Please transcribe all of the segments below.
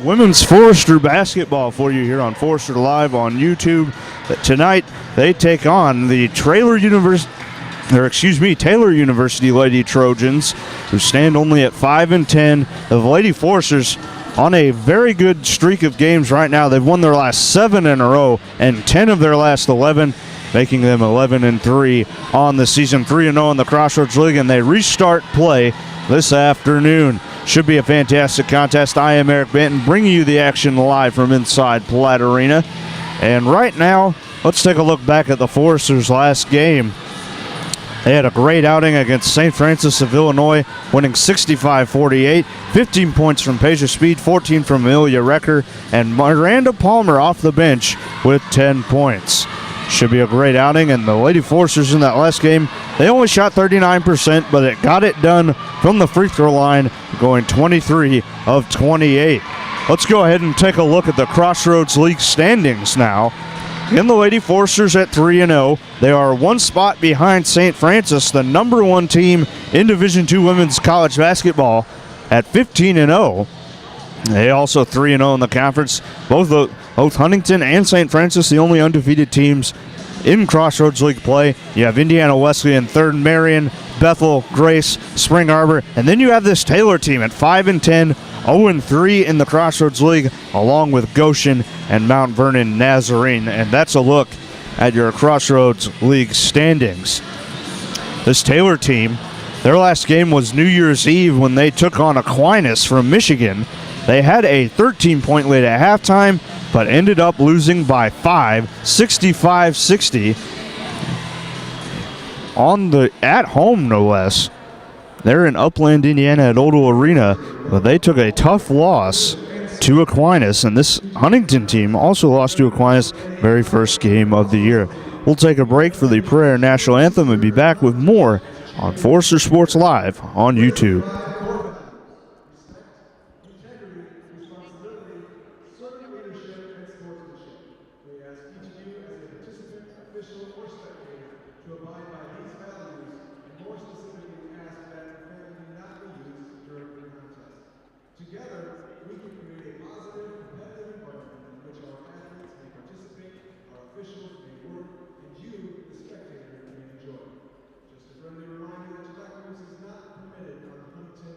women's Forester basketball for you here on Forester Live on YouTube. Tonight, they take on the Taylor University Lady Trojans, who stand only at 5-10. The Lady Foresters on a very good streak of games right now. They've won their last 7 in a row and 10 of their last 11, making them 11-3 on the season, 3-0 in the Crossroads League, and they restart play this afternoon. Should be a fantastic contest. I am Eric Benton, bringing you the action live from inside Platt Arena. And right now, let's take a look back at the Foresters' last game. They had a great outing against St. Francis of Illinois, winning 65-48. 15 points from Peja Speed, 14 from Amelia Recker, and Miranda Palmer off the bench with 10 points. Should be a great outing, and the Lady Foresters in that last game, they only shot 39%, but it got it done from the free throw line, going 23 of 28. Let's go ahead and take a look at the Crossroads League standings now. In the Lady Foresters at 3-0, they are one spot behind St. Francis, the number one team in Division II women's college basketball, at 15-0. They also 3-0 in the conference. Both Huntington and St. Francis, the only undefeated teams in Crossroads League play. You have Indiana Wesleyan, Third Marion, Bethel, Grace, Spring Arbor, and then you have this Taylor team at 5-10, 0-3 in the Crossroads League, along with Goshen and Mount Vernon Nazarene. And that's a look at your Crossroads League standings. This Taylor team, their last game was New Year's Eve when they took on Aquinas from Michigan. They had a 13-point lead at halftime, but ended up losing by 5, 65-60. At home, no less. They're in Upland, Indiana at Odell Arena, but they took a tough loss to Aquinas, and this Huntington team also lost to Aquinas very first game of the year. We'll take a break for the prayer national anthem and be back with more on Forester Sports Live on YouTube. Friendly reminder that tobacco use is not permitted on the Huntington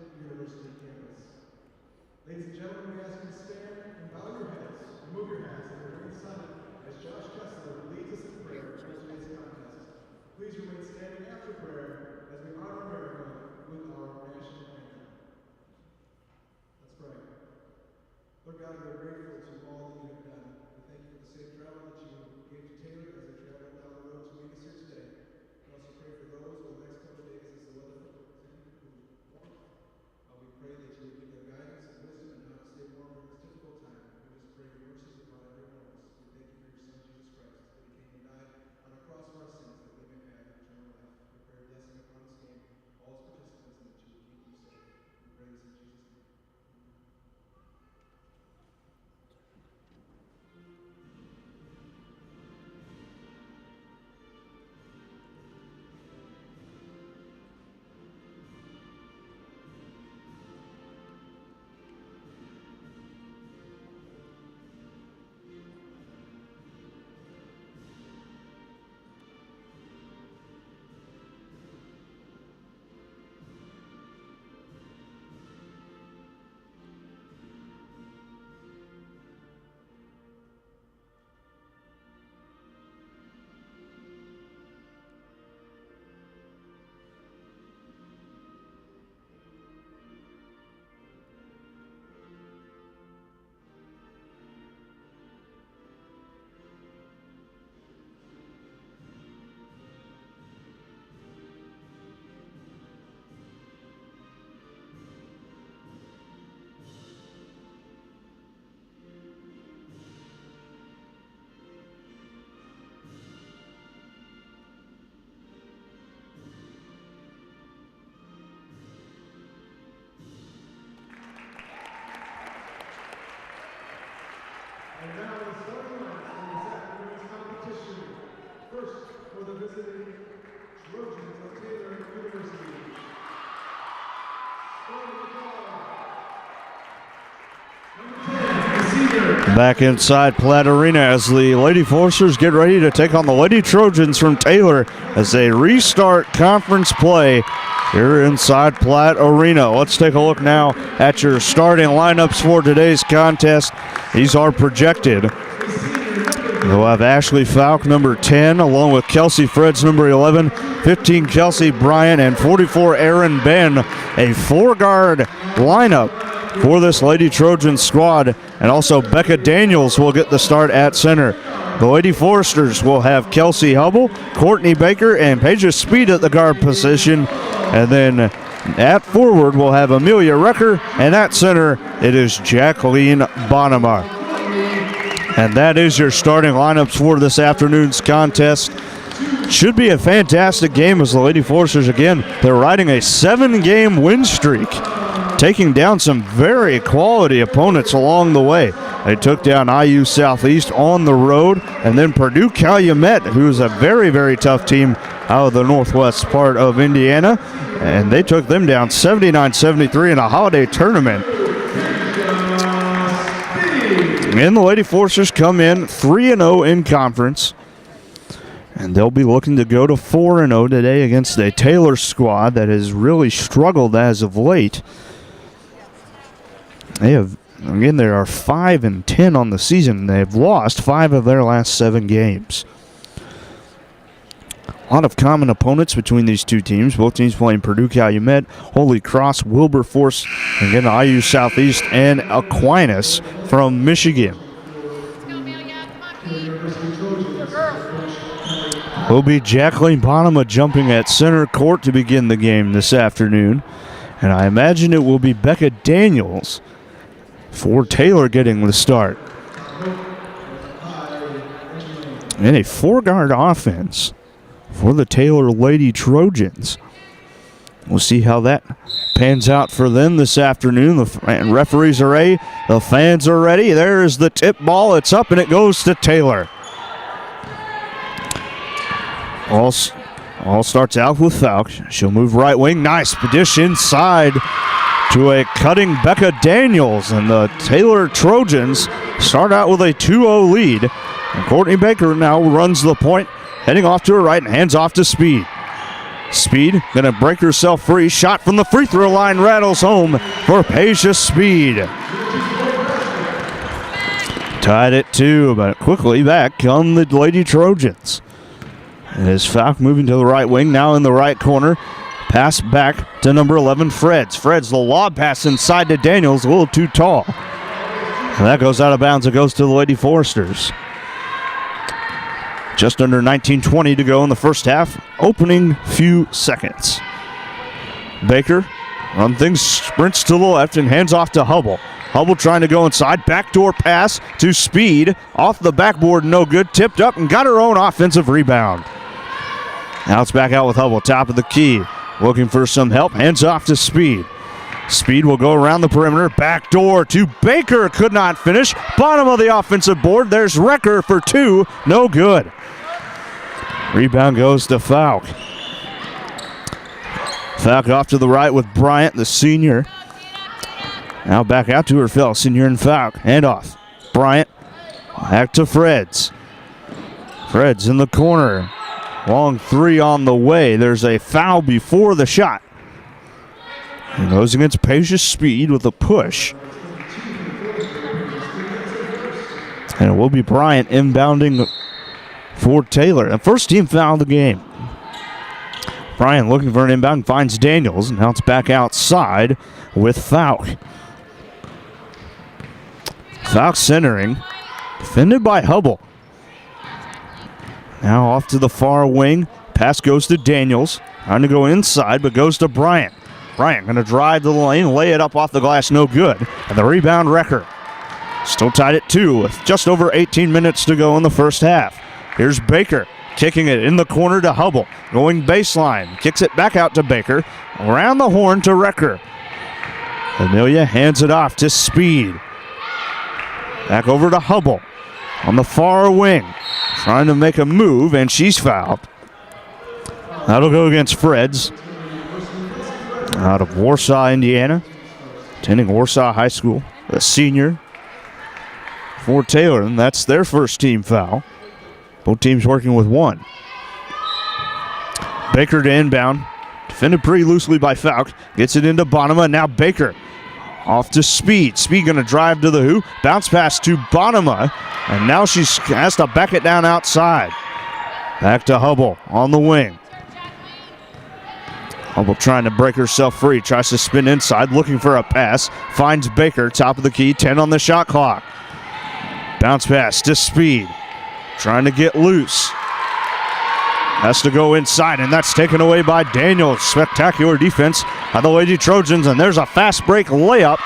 Back inside Platte Arena as the Lady Forcers get ready to take on the Lady Trojans from Taylor as they restart conference play here inside Platte Arena. Let's take a look now at your starting lineups for today's contest. These are projected. You'll have Ashley Falk, number 10, along with Kelsey Freds, number 11, 15, Kelsey Bryant, and 44, Aaron Ben. A four-guard lineup for this Lady Trojan squad, and also Becca Daniels will get the start at center. The Lady Foresters will have Kelsey Hubble, Courtney Baker, and Paige Speed at the guard position, and then at forward we'll have Amelia Recker, and at center it is Jacqueline Bonema. And that is your starting lineups for this afternoon's contest. Should be a fantastic game as the Lady Foresters, again, they're riding a 7-game win streak, taking down some very quality opponents along the way. They took down IU Southeast on the road, and then Purdue Calumet, who is a very, very tough team out of the northwest part of Indiana, and they took them down 79-73 in a holiday tournament. And the Lady Forcers come in 3-0 in conference, and they'll be looking to go to 4-0 today against a Taylor squad that has really struggled as of late. They are 5-10 on the season. They've lost 5 of their last 7 games. A lot of common opponents between these two teams. Both teams playing Purdue Calumet, Holy Cross, Wilberforce, and again IU Southeast and Aquinas from Michigan. Will be Jacqueline Bonema jumping at center court to begin the game this afternoon. And I imagine it will be Becca Daniels for Taylor getting the start. And a 4-guard offense for the Taylor Lady Trojans. We'll see how that pans out for them this afternoon. The referees are ready. The fans are ready. There's the tip ball. It's up and it goes to Taylor. All starts out with Falk. She'll move right wing. Nice dish inside to a cutting Becca Daniels. And the Taylor Trojans start out with a 2-0 lead. And Courtney Baker now runs the point, heading off to her right and hands off to Speed. Speed gonna break herself free. Shot from the free throw line rattles home for Paige Speed. Tied at 2, but quickly back come the Lady Trojans. As Falk moving to the right wing, now in the right corner. Pass back to number 11, Freds. Freds, the lob pass inside to Daniels, a little too tall. And that goes out of bounds. It goes to the Lady Foresters. Just under 19:20 to go in the first half. Opening few seconds. Baker run things, sprints to the left and hands off to Hubble. Hubble trying to go inside. Backdoor pass to Speed. Off the backboard, no good. Tipped up and got her own offensive rebound. Now it's back out with Hubble, top of the key. Looking for some help. Hands off to Speed. Speed will go around the perimeter. Backdoor to Baker. Could not finish. Bottom of the offensive board. There's Recker for 2. No good. Rebound goes to Falk. Falk off to the right with Bryant, the senior. Now back out to her fellow senior and Falk. Handoff. Bryant back to Freds. Freds in the corner. Long 3 on the way. There's a foul before the shot. And goes against Paige Speed with a push. And it will be Bryant inbounding for Taylor. The first team foul of the game. Bryant looking for an inbound, finds Daniels. Now it's back outside with Falk. Falk centering. Defended by Hubble. Now off to the far wing. Pass goes to Daniels. Trying to go inside, but goes to Bryant. Bryant going to drive to the lane, lay it up off the glass, no good. And the rebound, Recker. Still tied at 2 with just over 18 minutes to go in the first half. Here's Baker kicking it in the corner to Hubble. Going baseline. Kicks it back out to Baker. Around the horn to Recker. Amelia hands it off to Speed. Back over to Hubble on the far wing. Trying to make a move, and she's fouled. That'll go against Freds. Out of Warsaw, Indiana. Attending Warsaw High School. A senior. for Taylor, and that's their first team foul. Both teams working with one. Baker to inbound. Defended pretty loosely by Falk. Gets it into Bonema. Now Baker off to Speed. Speed going to drive to the hoop. Bounce pass to Bonema. And now she has to back it down outside. Back to Hubble on the wing. Hubble trying to break herself free. Tries to spin inside. Looking for a pass. Finds Baker. Top of the key. 10 on the shot clock. Bounce pass to Speed. Trying to get loose. Has to go inside, and that's taken away by Daniels. Spectacular defense by the Lady Trojans, and there's a fast break layup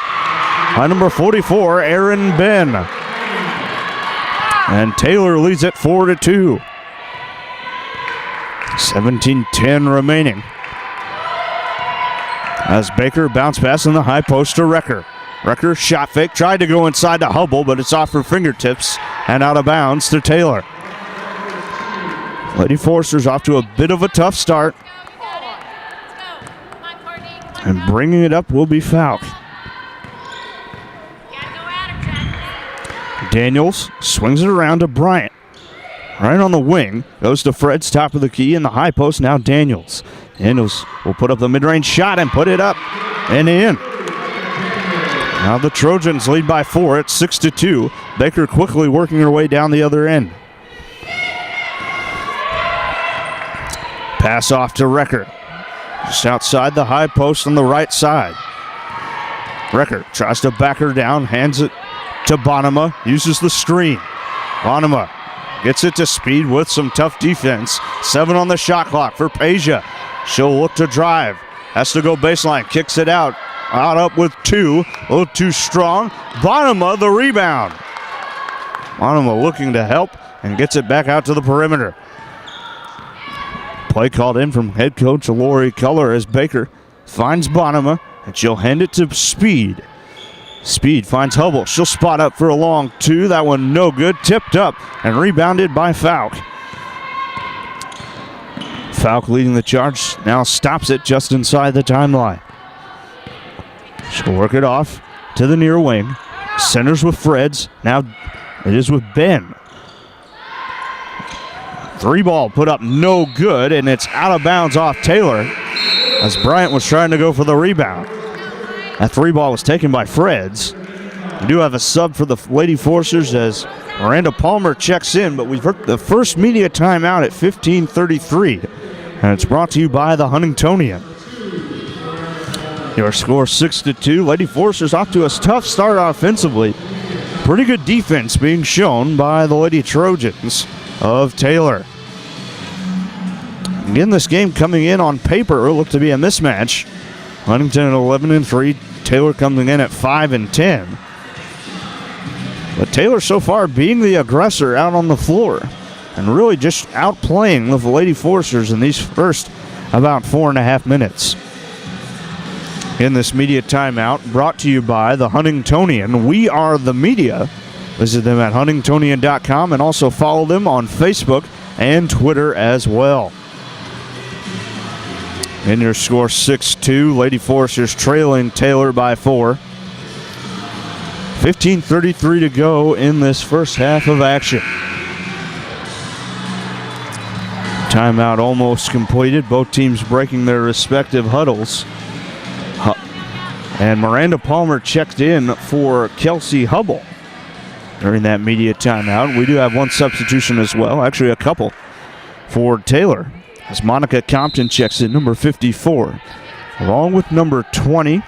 by number 44, Aaron Ben. And Taylor leads it 4-2. 17-10 remaining. As Baker bounce pass in the high post to Recker. Recker shot fake, tried to go inside to Hubble, but it's off her fingertips and out of bounds to Taylor. Lady Foresters off to a bit of a tough start. And bringing it up will be Falk. Daniels swings it around to Bryant. Right on the wing. Goes to Fred's top of the key in the high post. Now Daniels. Daniels will put up the mid-range shot and put it up and in. Now the Trojans lead by 4 at 6-2. Baker quickly working her way down the other end. Pass off to Recker. Just outside the high post on the right side. Recker tries to back her down, hands it to Bonema, uses the screen. Bonema gets it to Speed with some tough defense. 7 on the shot clock for Peja. She'll look to drive. Has to go baseline, kicks it out. Out up with 2, a little too strong. Bonema the rebound. Bonema looking to help and gets it back out to the perimeter. Play called in from head coach Lori Culler as Baker finds Bonema, and she'll hand it to Speed. Speed finds Hubble. She'll spot up for a long 2. That one no good. Tipped up and rebounded by Falk. Falk leading the charge. Now stops it just inside the timeline. She'll work it off to the near wing. Centers with Freds. Now it is with Ben. 3 ball put up no good, and it's out of bounds off Taylor as Bryant was trying to go for the rebound. That 3 ball was taken by Freds. We do have a sub for the Lady Forcers as Miranda Palmer checks in, but we've heard the first media timeout at 15:33, and it's brought to you by the Huntingtonian. Your score 6-2. Lady Forcers off to a tough start offensively. Pretty good defense being shown by the Lady Trojans of Taylor. Again, this game coming in on paper looked to be a mismatch. Huntington at 11-3, Taylor coming in at 5-10. But Taylor so far being the aggressor out on the floor and really just outplaying the Lady Forcers in these first about 4.5 minutes. In this media timeout, brought to you by the Huntingtonian. We are the media. Visit them at huntingtonian.com and also follow them on Facebook and Twitter as well. In your score 6-2, Lady Foresters trailing Taylor by 4. 15:33 to go in this first half of action. Timeout almost completed. Both teams breaking their respective huddles. And Miranda Palmer checked in for Kelsey Hubble during that media timeout. We do have one substitution as well, actually a couple, for Taylor, as Monica Compton checks in, number 54, along with number 20,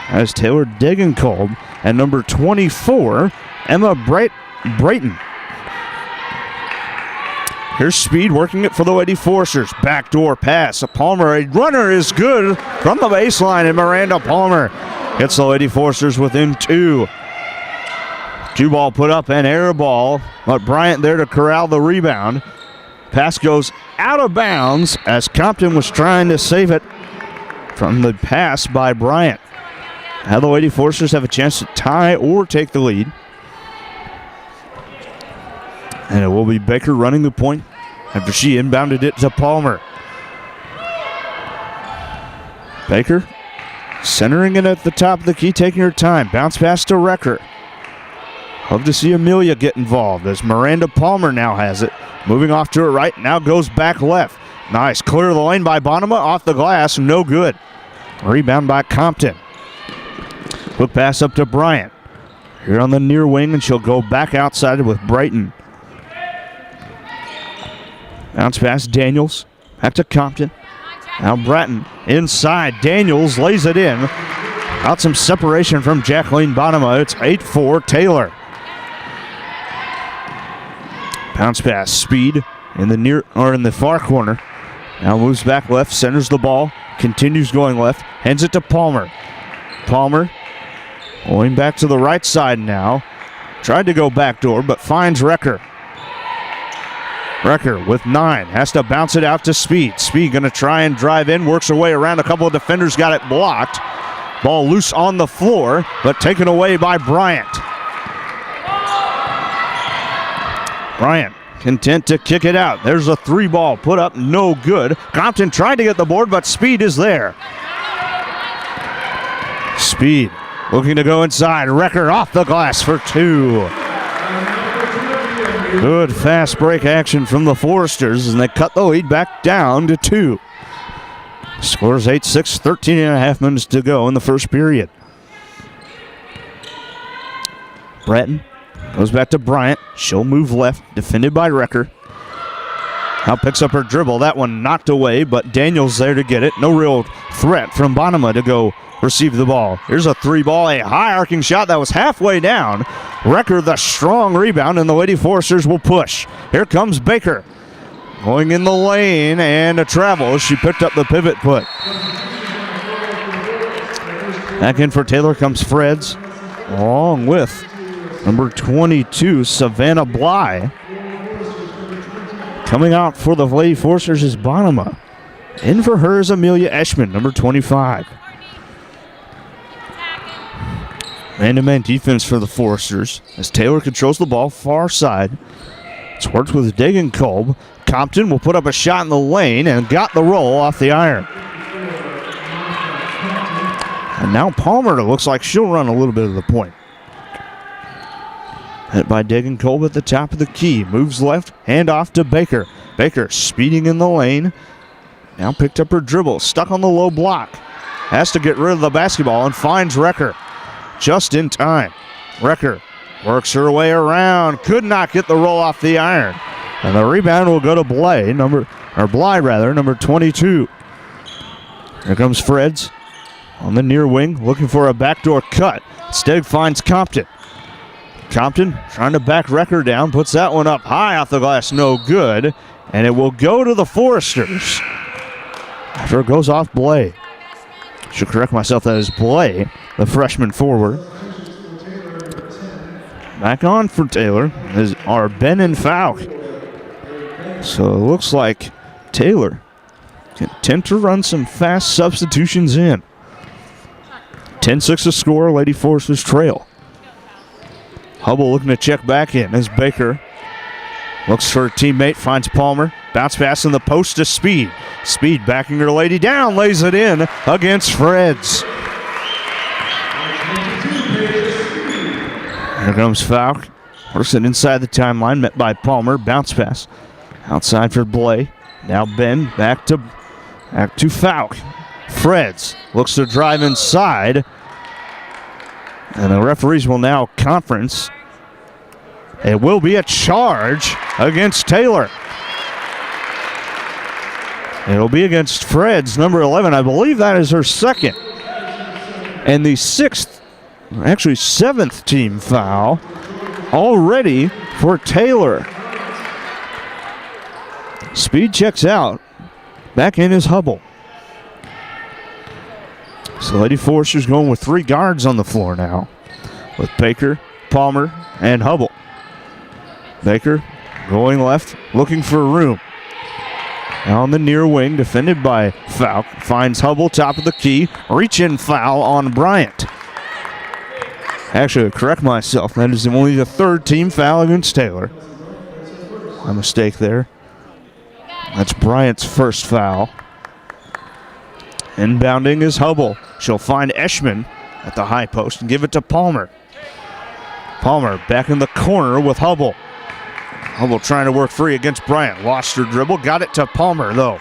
as Taylor Degenkolb, and number 24, Emma Brayton. Here's Speed working it for the Lady Forcers. Backdoor pass. Palmer, a runner is good from the baseline, and Miranda Palmer hits the Lady Forcers within 2. 2 ball put up and air ball, but Bryant there to corral the rebound. Pass goes out of bounds as Compton was trying to save it from the pass by Bryant. Now the Lady Forcers have a chance to tie or take the lead. And it will be Baker running the point after she inbounded it to Palmer. Baker centering it at the top of the key, taking her time. Bounce pass to Recker. Love to see Amelia get involved as Miranda Palmer now has it. Moving off to her right, now goes back left. Nice, clear the lane by Bonema, off the glass, no good. Rebound by Compton. Quick pass up to Bryant. Here on the near wing, and she'll go back outside with Brighton. Bounce pass, Daniels. Back to Compton. Now Bratton inside. Daniels lays it in. Got some separation from Jacqueline Bonema. It's 8-4 Taylor. Bounce pass, Speed in the far corner. Now moves back left, centers the ball, continues going left, hands it to Palmer. Palmer going back to the right side now. Tried to go backdoor, but finds Recker. Recker with 9, has to bounce it out to Speed. Speed going to try and drive in, works her way around. A couple of defenders got it blocked. Ball loose on the floor, but taken away by Bryant. Bryant content to kick it out. There's a 3-ball put up, no good. Compton tried to get the board, but Speed is there. Speed looking to go inside. Recker off the glass for 2. Good fast break action from the Foresters, and they cut the lead back down to 2. Scores 8-6, 13 and a half minutes to go in the first period. Bratton goes back to Bryant. She'll move left, defended by Recker. Now picks up her dribble. That one knocked away, but Daniels there to get it. No real threat from Bonema to go receive the ball. Here's a 3-ball, a high arcing shot that was halfway down. Recker the strong rebound, and the Lady Foresters will push. Here comes Baker. Going in the lane and a travel. She picked up the pivot put. Back in for Taylor comes Freds, along with number 22, Savannah Bly. Coming out for the Lady Foresters is Bonema. In for her is Amelia Eschman, number 25. Man-to-man defense for the Foresters as Taylor controls the ball far side. It's worked with Degenkolb. Compton will put up a shot in the lane and got the roll off the iron. And now Palmer looks like she'll run a little bit of the point. Hit by Degenkolb at the top of the key. Moves left, hand off to Baker. Baker speeding in the lane. Now picked up her dribble, stuck on the low block. Has to get rid of the basketball and finds Recker just in time. Recker works her way around. Could not get the roll off the iron. And the rebound will go to Bly, number 22. Here comes Freds on the near wing, looking for a backdoor cut. Instead finds Compton. Compton trying to back Recker down, puts that one up high off the glass, no good. And it will go to the Foresters after it goes off Blay. Should correct myself, that is Blay, the freshman forward. Back on for Taylor are Ben and Falk. So it looks like Taylor can attempt to run some fast substitutions in. 10-6 to score, Lady Foresters trail. Hubble looking to check back in as Baker looks for a teammate, finds Palmer. Bounce pass in the post to Speed. Speed backing her lady down, lays it in against Freds. Here comes Falk. Works it inside the timeline, met by Palmer. Bounce pass outside for Blay. Now Ben back to Falk. Freds looks to drive inside. And the referees will now conference. It will be a charge against Taylor. It'll be against Freds, number 11. I believe that is her second. And the seventh team foul already for Taylor. Speed checks out. Back in is Hubble. So Lady Foresters going with 3 guards on the floor now, with Baker, Palmer, and Hubble. Baker going left, looking for room. Now on the near wing, defended by Falk, finds Hubble, top of the key. Reach-in foul on Bryant. Actually, to correct myself, that is only the 3rd team foul against Taylor. A mistake there. That's Bryant's first foul. Inbounding is Hubble. She'll find Eschman at the high post and give it to Palmer. Palmer back in the corner with Hubble. Hubble trying to work free against Bryant. Lost her dribble. Got it to Palmer, though.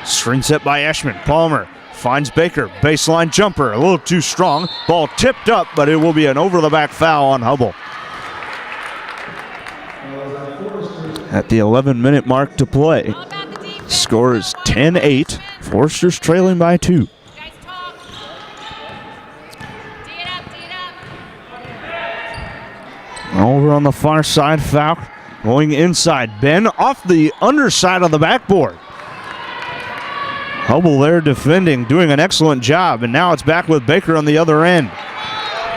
Screen set by Eschman. Palmer finds Baker. Baseline jumper. A little too strong. Ball tipped up, but it will be an over-the-back foul on Hubble. At the 11-minute mark to play. Score is 10-8. Foresters trailing by 2. Over on the far side, Falk going inside. Ben off the underside of the backboard. Hubble there defending, doing an excellent job, and now it's back with Baker on the other end.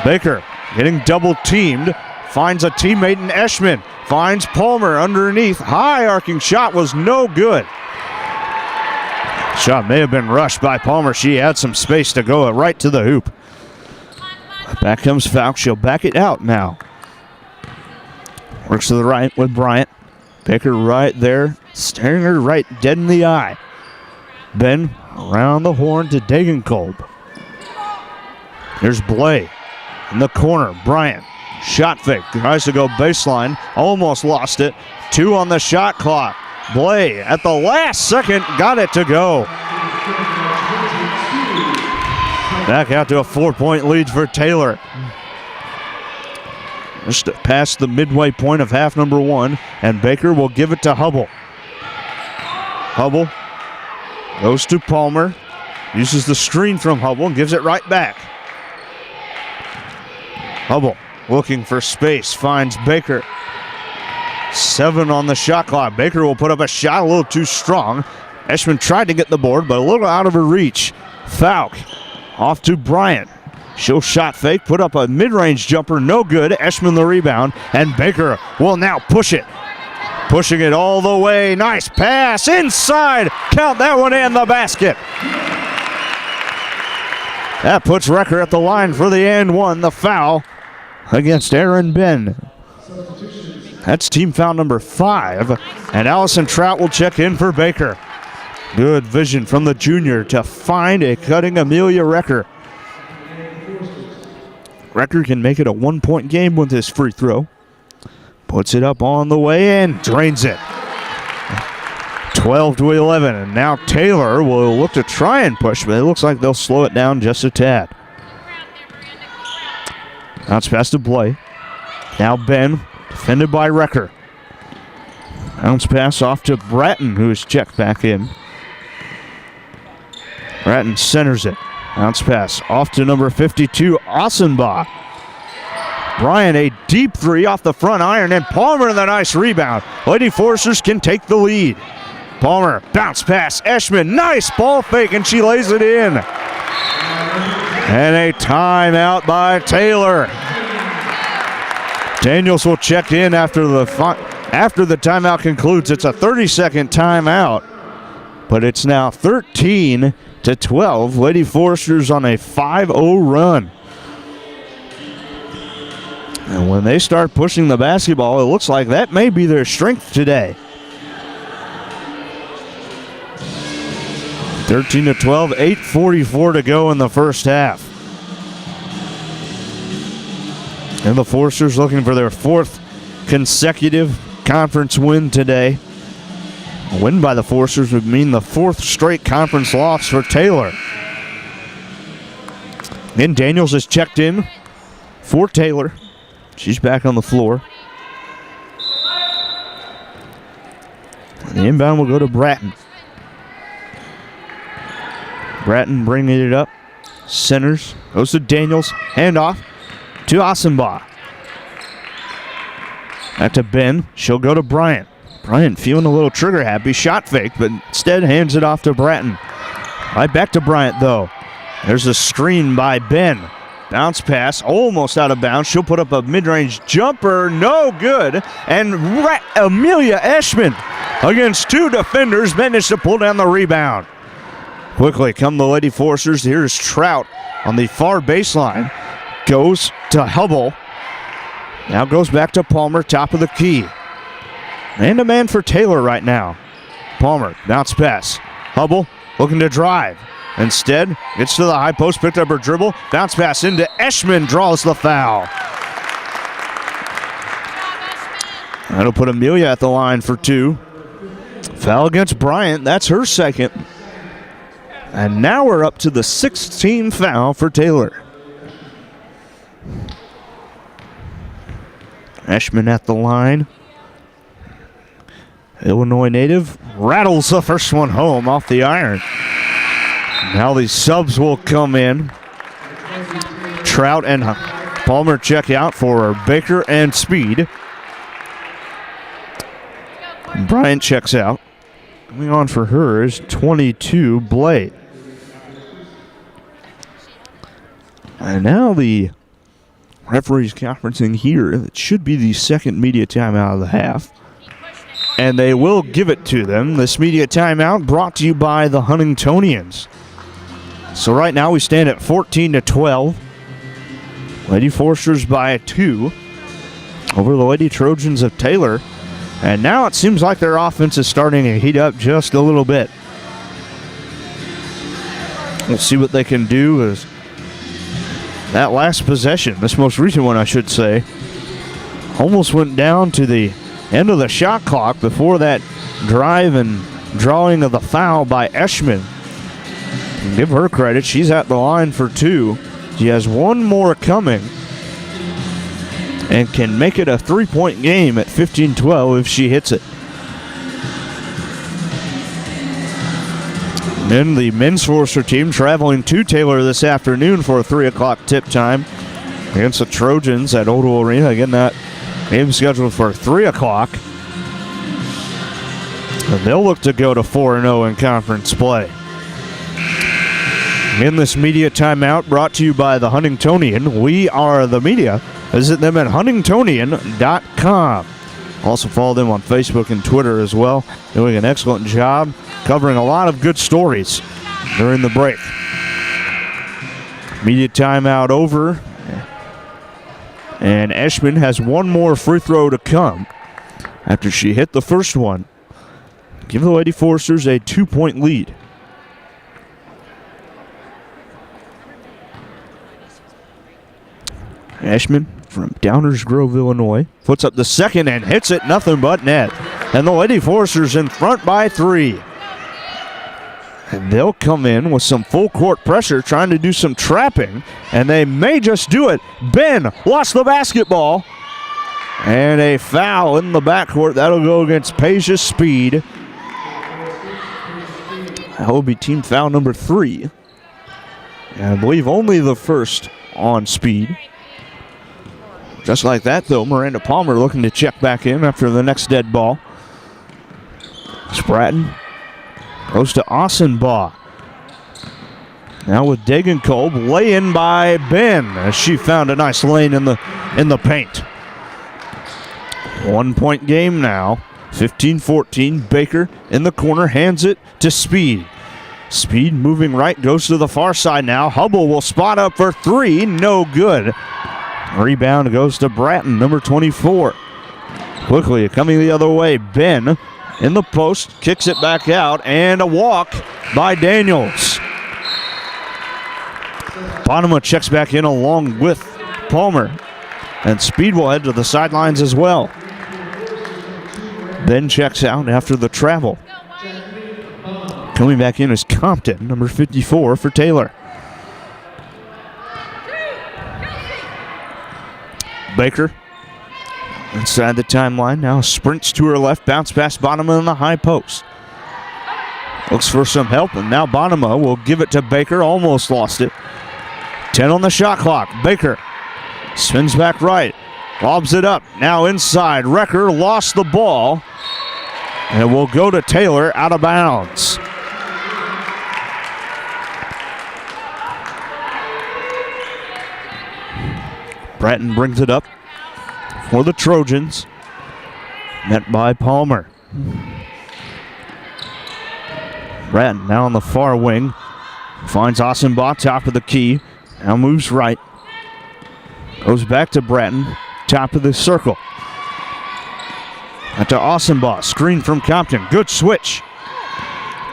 Baker getting double teamed, finds a teammate in Eschman, finds Palmer underneath. High arcing shot was no good. Shot may have been rushed by Palmer. She had some space to go right to the hoop. Back comes Falk. She'll back it out now. Works to the right with Bryant. Baker right there, staring her right dead in the eye. Ben around the horn to Degenkolb. Here's Blay in the corner. Bryant, shot fake, tries to go baseline, almost lost it. 2 on the shot clock. Blay at the last second got it to go. Back out to a 4-point lead for Taylor. Just past the midway point of half number 1, and Baker will give it to Hubble. Hubble goes to Palmer, uses the screen from Hubble and gives it right back. Hubble looking for space, finds Baker. 7 on the shot clock. Baker will put up a shot a little too strong. Eschman tried to get the board, but a little out of her reach. Falk off to Bryant. She'll shot fake, put up a mid-range jumper, no good. Eschman the rebound, and Baker will now push it. Pushing it all the way. Nice pass inside. Count that one in the basket. That puts Recker at the line for the and one. The foul against Aaron Ben. That's team foul number 5. And Allison Trout will check in for Baker. Good vision from the junior to find a cutting Amelia Recker. Recker can make it a 1-point game with this free throw. Puts it up on the way in, drains it. 12-11, and now Taylor will look to try and push, but it looks like they'll slow it down just a tad. Bounce pass to Blay. Now Ben, defended by Recker. Bounce pass off to Bratton, who is checked back in. Bratton centers it. Bounce pass off to number 52, Ossenbaugh. Bryant, a deep 3 off the front iron, and Palmer the nice rebound. Lady Foresters can take the lead. Palmer, bounce pass, Eschman, nice ball fake, and she lays it in. And a timeout by Taylor. Daniels will check in after the timeout concludes. It's a 30-second timeout, but it's now 13-12. Lady Foresters on a 5-0 run. And when they start pushing the basketball, it looks like that may be their strength today. 13-12, 8:44 to go in the first half. And the Foresters looking for their 4th consecutive conference win today. A win by the Foresters would mean the 4th straight conference loss for Taylor. Then Daniels is checked in for Taylor. She's back on the floor. The inbound will go to Bratton. Bratton bringing it up. Centers. Goes to Daniels. Handoff to Ossenbaugh. Back to Ben. She'll go to Bryant. Bryant feeling a little trigger happy. Shot fake, but instead hands it off to Bratton. Right back to Bryant, though. There's a screen by Ben. Bounce pass, almost out of bounds. She'll put up a mid-range jumper, no good. And Amelia Eschman, against 2 defenders, managed to pull down the rebound. Quickly come the Lady Foresters. Here's Trout on the far baseline. Goes to Hubble. Now goes back to Palmer, top of the key. Man-to-man for Taylor right now. Palmer, bounce pass. Hubble looking to drive. Instead, gets to the high post, picked up her dribble. Bounce pass into Eschman, draws the foul. That'll put Amelia at the line for 2. Foul against Bryant. That's her second. And now we're up to the 16th foul for Taylor. Eshman at the line. Illinois native rattles the first one home off the iron. Now these subs will come in. Trout and Palmer check out for Baker and Speed. Bryant checks out. Coming on for her is 22, Blade. And now the referees conferencing here. It should be the second media timeout of the half. And they will give it to them. This media timeout brought to you by the Huntingtonians. So right now we stand at 14-12. Lady Foresters by 2 over the Lady Trojans of Taylor. And now it seems like their offense is starting to heat up just a little bit. We'll see what they can do as that last possession, this most recent one I should say, almost went down to the end of the shot clock before that drive and drawing of the foul by Eshman. Give her credit, she's at the line for 2. She has one more coming and can make it a 3-point game at 15-12 if she hits it. Then the men's Forester team traveling to Taylor this afternoon for a 3 o'clock tip time against the Trojans at Odo Arena. Again, that game scheduled for 3 o'clock. And they'll look to go to 4-0 in conference play. In this media timeout brought to you by the Huntingtonian, we are the media. Visit them at huntingtonian.com. Also follow them on Facebook and Twitter as well. Doing an excellent job covering a lot of good stories during the break. Media timeout over. And Eshman has one more free throw to come after she hit the first one. Give the Lady Foresters a 2-point lead. Eshman from Downers Grove, Illinois, puts up the second and hits it, nothing but net. And the Lady Foresters in front by 3. And they'll come in with some full court pressure, trying to do some trapping, and they may just do it. Ben lost the basketball, and a foul in the backcourt. That'll go against Peja Speed. That will be team foul number 3. And I believe only the first on Speed. Just like that, though, Miranda Palmer looking to check back in after the next dead ball. Spratton goes to Ossenbaugh. Now with Degenkolb, lay in by Ben as she found a nice lane in the paint. 1-point game now, 15-14. Baker in the corner, hands it to Speed. Speed moving right, goes to the far side now. Hubble will spot up for 3, no good. Rebound goes to Bratton, number 24. Quickly coming the other way, Ben in the post, kicks it back out, and a walk by Daniels. Bonema checks back in along with Palmer, and Speed will head to the sidelines as well. Ben checks out after the travel. Coming back in is Compton, number 54 for Taylor. Baker inside the timeline, now sprints to her left, bounce past Bonema in the high post. Looks for some help, and now Bonema will give it to Baker, almost lost it. 10 on the shot clock. Baker spins back right, lobs it up, now inside. Recker lost the ball, and it will go to Taylor out of bounds. Bratton brings it up for the Trojans. Met by Palmer. Bratton now on the far wing. Finds Ossenbaugh, top of the key. Now moves right. Goes back to Bratton, top of the circle. Out to Ossenbaugh, screen from Compton. Good switch.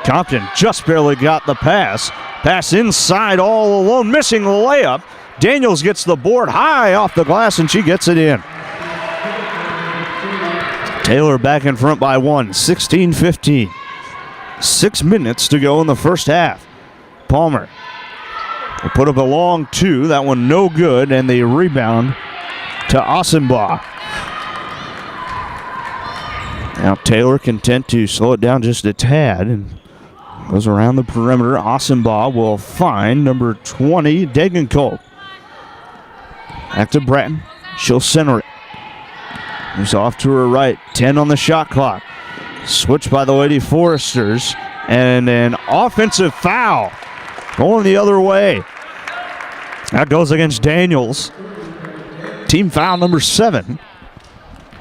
Compton just barely got the pass. Pass inside all alone, missing the layup. Daniels gets the board high off the glass, and she gets it in. Taylor back in front by 1, 16-15. 6 minutes to go in the first half. Palmer will put up a long 2. That one no good, and the rebound to Ossenbaugh. Now Taylor content to slow it down just a tad and goes around the perimeter. Ossenbaugh will find number 20, Degenkolb. Back to Bratton. She'll center it. Moves off to her right. 10 on the shot clock. Switch by the Lady Foresters. And an offensive foul going the other way. That goes against Daniels. Team foul number 7.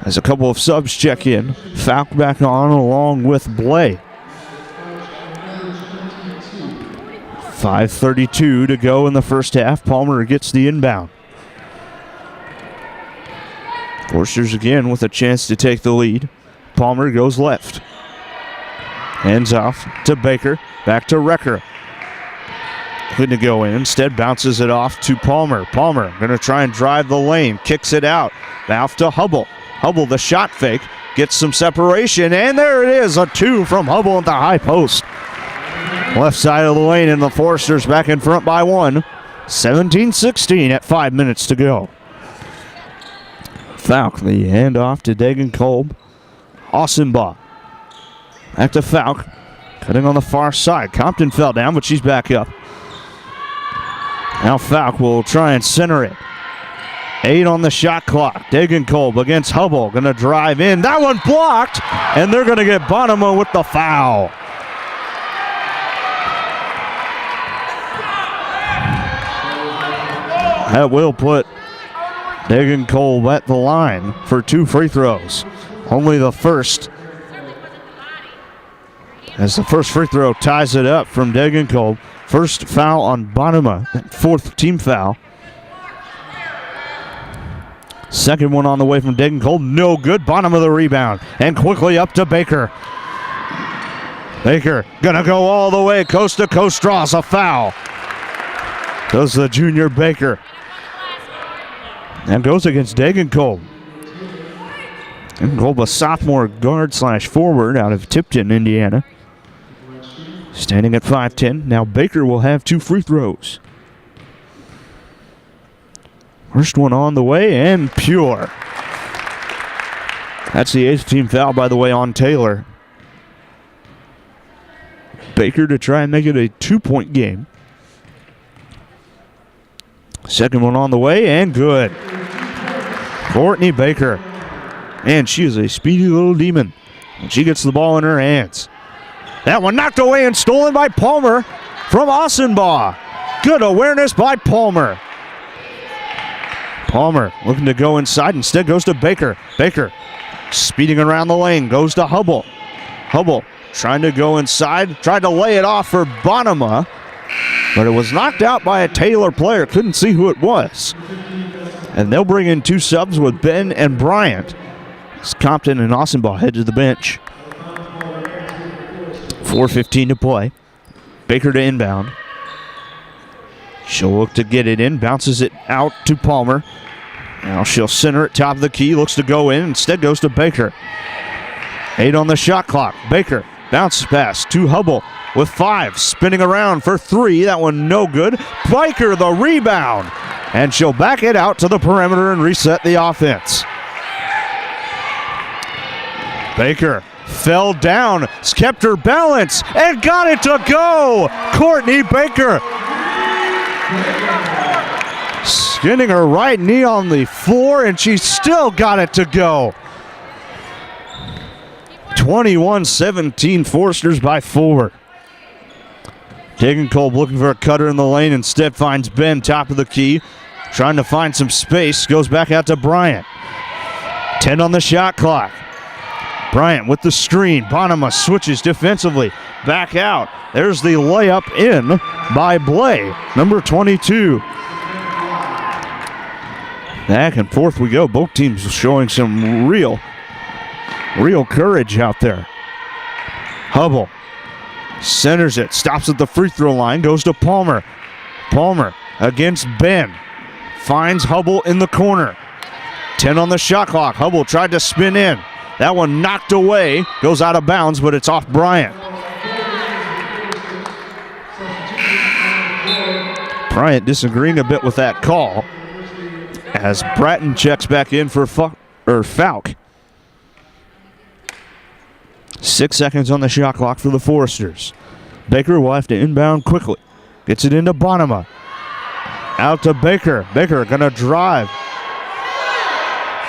As a couple of subs check in. Falk back on along with Blay. 5:32 to go in the first half. Palmer gets the inbound. Forsters again with a chance to take the lead. Palmer goes left. Hands off to Baker. Back to Recker. Couldn't go in. Instead bounces it off to Palmer. Palmer going to try and drive the lane. Kicks it out. Off to Hubble. Hubble the shot fake. Gets some separation. And there it is. A 2 from Hubble at the high post. Left side of the lane, and the Foresters back in front by 1. 17-16 at 5 minutes to go. Falk, the handoff to Degenkolb. Ossenbaugh. Back to Falk. Cutting on the far side. Compton fell down, but she's back up. Now Falk will try and center it. 8 on the shot clock. Degenkolb against Hubble. Going to drive in. That one blocked, and they're going to get Bonema with the foul. That will put Degenkolb at the line for 2 free throws. Only the first. As the first free throw ties it up from Degenkolb. First foul on Bonema. 4th team foul. Second one on the way from Degenkolb. No good. Bonema the rebound. And quickly up to Baker. Baker gonna go all the way. Coast to coast, draws a foul. Does the junior Baker. And goes against Degenkolb. Degenkolb, a sophomore guard / forward out of Tipton, Indiana. Standing at 5'10". Now Baker will have 2 free throws. First one on the way and pure. That's the 8th team foul, by the way, on Taylor. Baker to try and make it a 2-point game. Second one on the way and good. Courtney Baker. And she is a speedy little demon. And she gets the ball in her hands. That one knocked away and stolen by Palmer from Ossenbaugh. Good awareness by Palmer. Palmer looking to go inside. Instead goes to Baker. Baker speeding around the lane. Goes to Hubble. Hubble trying to go inside. Tried to lay it off for Bonema. But it was knocked out by a Taylor player. Couldn't see who it was. And they'll bring in 2 subs with Ben and Bryant. As Compton and Ossenbaugh head to the bench. 4:15 to play. Baker to inbound. She'll look to get it in. Bounces it out to Palmer. Now she'll center it top of the key. Looks to go in. Instead goes to Baker. 8 on the shot clock. Baker bounces pass to Hubble with 5. Spinning around for 3. That one no good. Baker the rebound. And she'll back it out to the perimeter and reset the offense. Baker fell down, kept her balance, and got it to go. Courtney Baker. Skinning her right knee on the floor, and she still got it to go. 21-17, Foresters by 4. Degenkolb looking for a cutter in the lane. Instead finds Ben top of the key. Trying to find some space. Goes back out to Bryant. 10 on the shot clock. Bryant with the screen. Bonema switches defensively. Back out. There's the layup in by Blay, number 22. Back and forth we go. Both teams showing some real courage out there. Hubble centers it. Stops at the free throw line. Goes to Palmer. Palmer against Ben. Finds Hubble in the corner. 10 on the shot clock. Hubble tried to spin in. That one knocked away, goes out of bounds, but it's off Bryant. Bryant disagreeing a bit with that call as Bratton checks back in for Falk. 6 seconds on the shot clock for the Foresters. Baker will have to inbound quickly. Gets it into Bonema. Out to Baker. Baker gonna drive.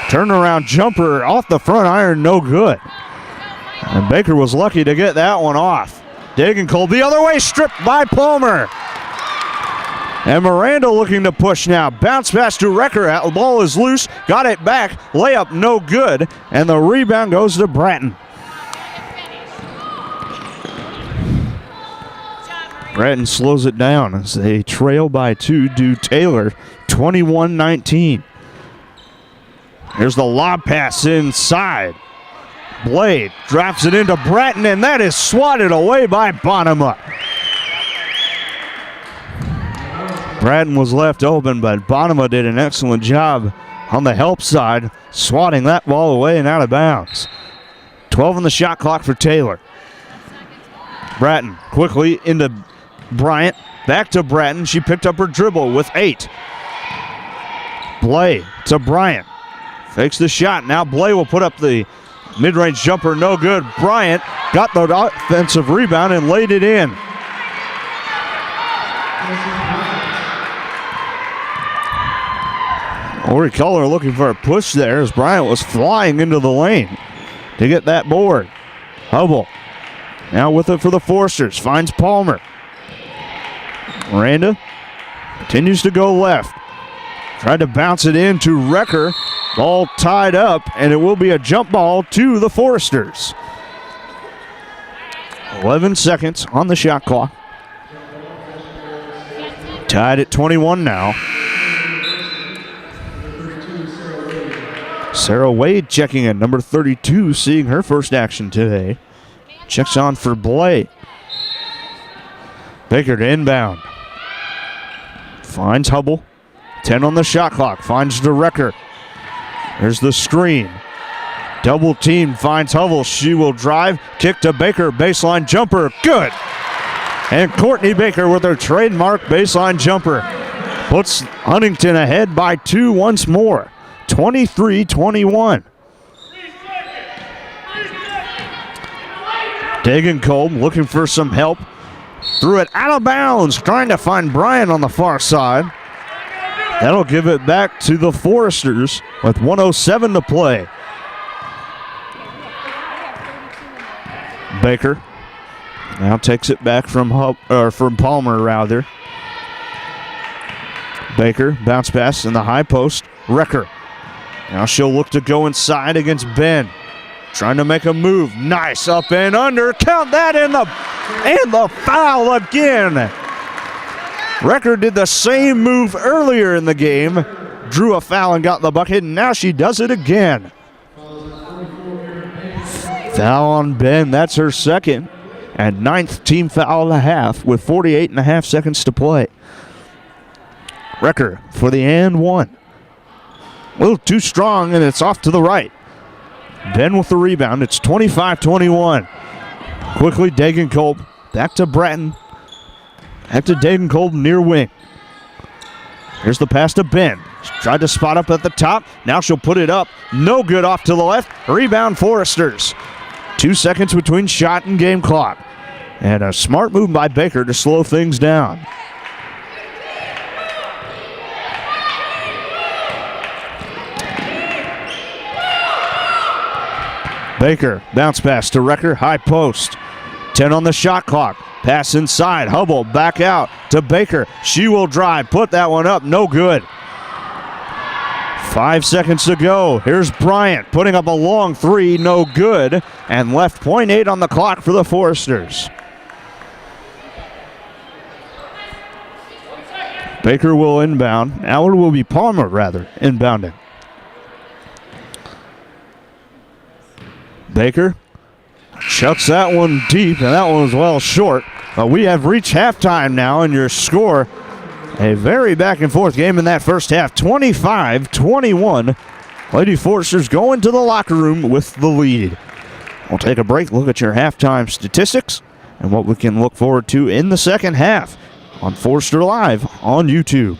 Turnaround jumper off the front iron, no good. And Baker was lucky to get that one off. Degenkolb the other way, stripped by Palmer. And Miranda looking to push now. Bounce pass to Recker. The ball is loose. Got it back. Layup no good. And the rebound goes to Bratton. Bratton slows it down as they trail by 2 to Taylor. 21-19. Here's the lob pass inside. Blade drops it into Bratton, and that is swatted away by Bonema. Bratton was left open, but Bonema did an excellent job on the help side, swatting that ball away and out of bounds. 12 on the shot clock for Taylor. Bratton quickly into Bryant. Back to Bratton. She picked up her dribble with 8. Blay to Bryant. Fakes the shot. Now Blay will put up the mid-range jumper. No good. Bryant got the offensive rebound and laid it in. Ori Keller looking for a push there as Bryant was flying into the lane to get that board. Hubble now with it for the Foresters. Finds Palmer. Miranda continues to go left. Tried to bounce it in to Recker. Ball tied up, and it will be a jump ball to the Foresters. 11 seconds on the shot clock. Tied at 21 now. Sarah Wade checking in, number 32, seeing her first action today. Checks on for Blay. Baker to inbound. Finds Hubble. 10 on the shot clock. Finds DeRecker. There's the screen. Double team finds Hubble. She will drive. Kick to Baker. Baseline jumper. Good. And Courtney Baker with her trademark baseline jumper puts Huntington ahead by 2 once more. 23-21. Degenkolb looking for some help. Threw it out of bounds, trying to find Bryant on the far side. That'll give it back to the Foresters with 1:07 to play. Baker now takes it back from Palmer rather. Baker bounce pass in the high post. Recker. Now she'll look to go inside against Ben. Trying to make a move. Nice up and under. Count that in the foul again. Recker did the same move earlier in the game. Drew a foul and got the bucket, and now she does it again. Foul on Ben. That's her second. And 9th team foul and a half with 48.5 seconds to play. Recker for the and one. A little too strong, and it's off to the right. Ben with the rebound. It's 25-21. Quickly, Degenkolb back to Bratton. Back to Degenkolb near wing. Here's the pass to Ben. She tried to spot up at the top. Now she'll put it up. No good off to the left. Rebound Foresters. 2 seconds between shot and game clock. And a smart move by Baker to slow things down. Baker, bounce pass to Recker, high post. 10 on the shot clock. Pass inside. Hubble back out to Baker. She will drive. Put that one up. No good. 5 seconds to go. Here's Bryant putting up a long three. No good. And left 0.8 on the clock for the Foresters. Baker will inbound. Now it will be Palmer, rather, inbounding. Baker chucks that one deep, and that one was well short. But we have reached halftime now, and your score, a very back-and-forth game in that first half. 25-21, Lady Foresters go into the locker room with the lead. We'll take a break, look at your halftime statistics, and what we can look forward to in the second half on Forester Live on YouTube.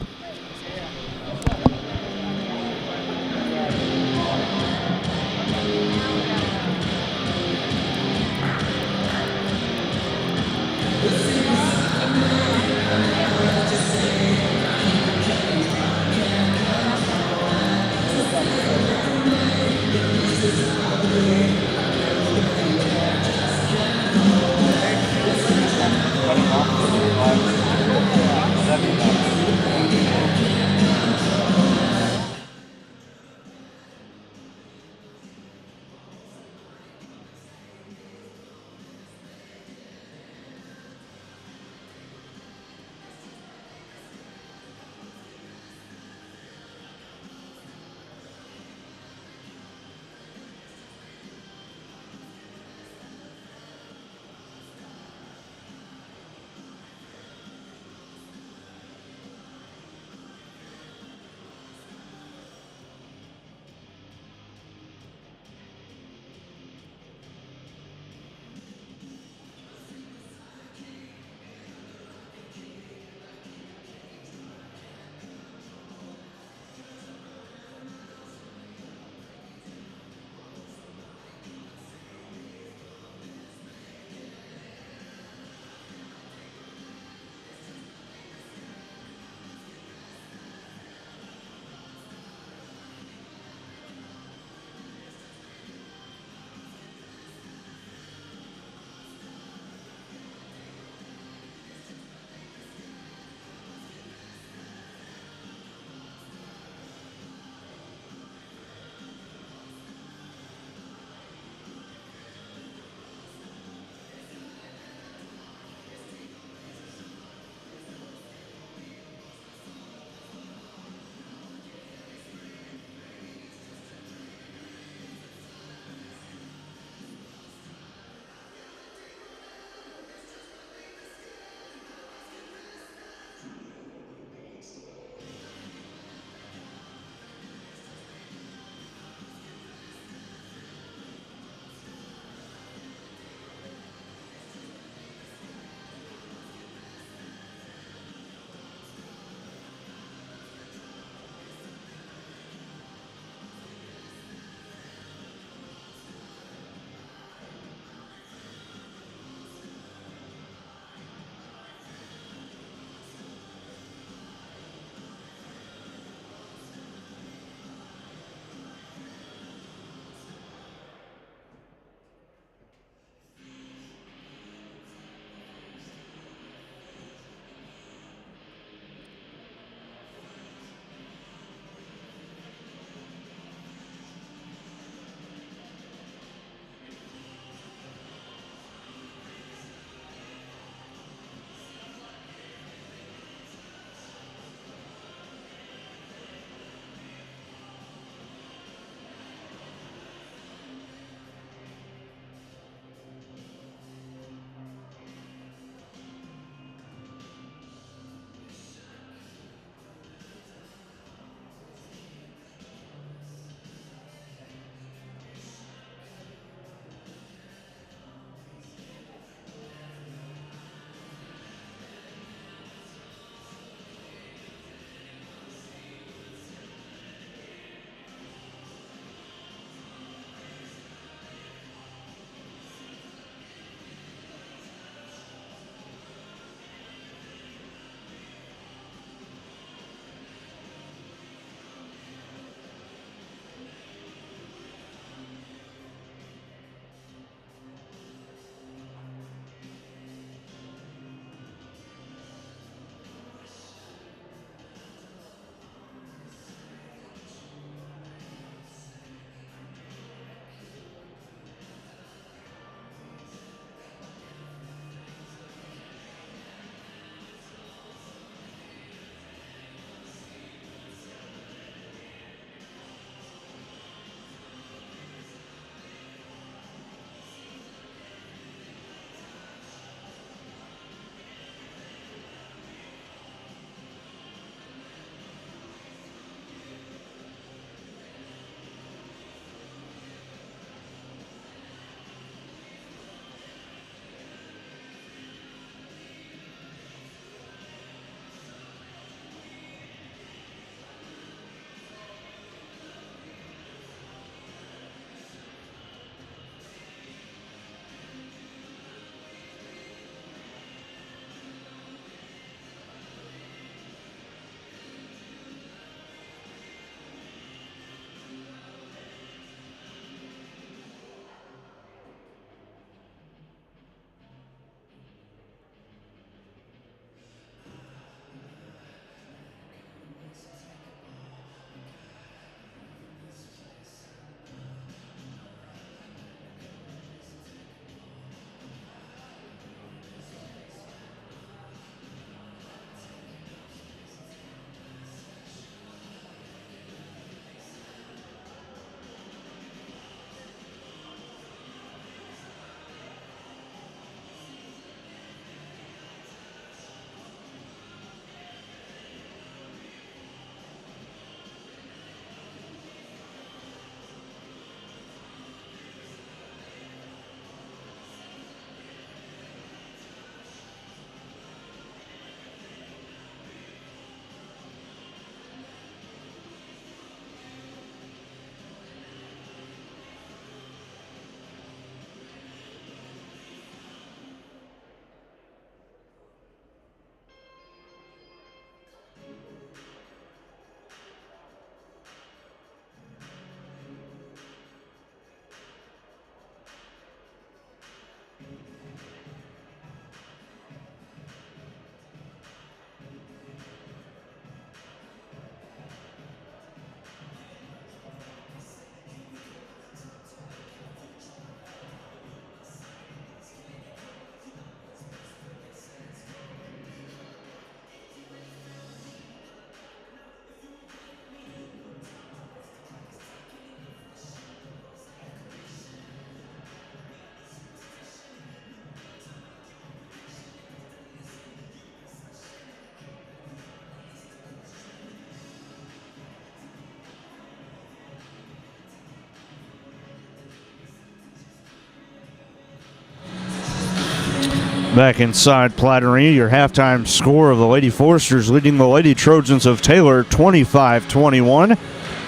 Back inside Platte Arena, your halftime score of the Lady Foresters leading the Lady Trojans of Taylor 25-21.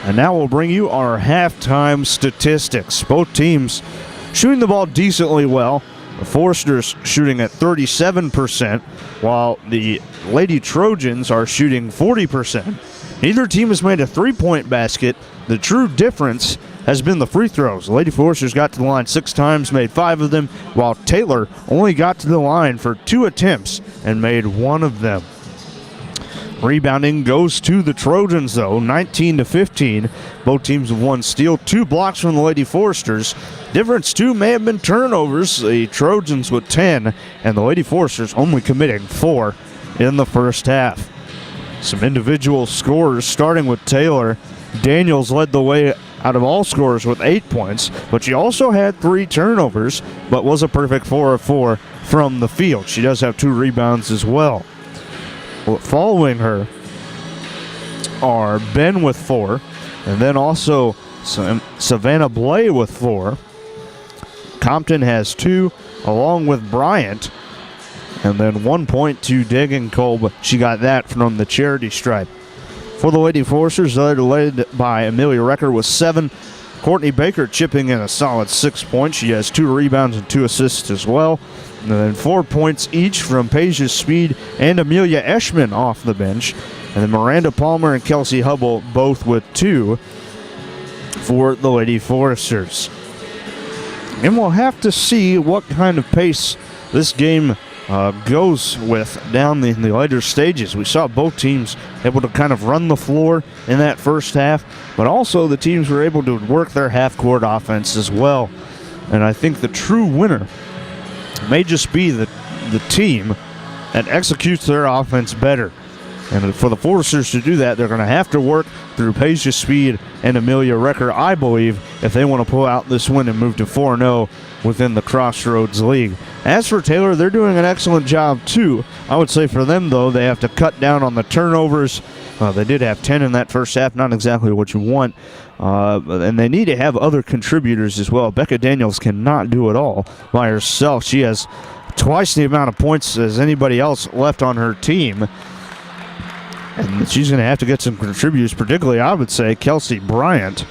And now we'll bring you our halftime statistics. Both teams shooting the ball decently well. The Foresters shooting at 37%, while the Lady Trojans are shooting 40%. Neither team has made a three-point basket. The true difference has been the free throws. The Lady Foresters got to the line 6 times, made 5 of them, while Taylor only got to the line for 2 attempts and made 1 of them. Rebounding goes to the Trojans, though, 19-15. Both teams have 1 steal, 2 blocks from the Lady Foresters. Difference, too, may have been turnovers. The Trojans with 10, and the Lady Foresters only committing 4 in the first half. Some individual scorers, starting with Taylor. Daniels led the way out of all scorers with 8 points, but she also had 3 turnovers, but was a perfect 4 of 4 from the field. She does have 2 rebounds as well. Following her are Ben with 4, and then also Savannah Blay with 4. Compton has 2, along with Bryant, and then 1 point to Degenkolb, but she got that from the charity stripe. For the Lady Foresters, they're led by Amelia Recker with 7. Courtney Baker chipping in a solid 6 points. She has 2 rebounds and 2 assists as well. And then 4 points each from Paige Speed and Amelia Eschman off the bench. And then Miranda Palmer and Kelsey Hubble both with 2 for the Lady Foresters. And we'll have to see what kind of pace this game goes with down in the later stages. We saw both teams able to kind of run the floor in that first half, but also the teams were able to work their half-court offense as well. And I think the true winner may just be the team that executes their offense better. And for the Foresters to do that, they're going to have to work through Paige Speed and Amelia Recker, I believe, if they want to pull out this win and move to 4-0 within the Crossroads League. As for Taylor, they're doing an excellent job, too. I would say for them, though, they have to cut down on the turnovers. They did have 10 in that first half, not exactly what you want. And they need to have other contributors as well. Becca Daniels cannot do it all by herself. She has twice the amount of points as anybody else left on her team. And she's going to have to get some contributors, particularly, I would say, Kelsey Bryant.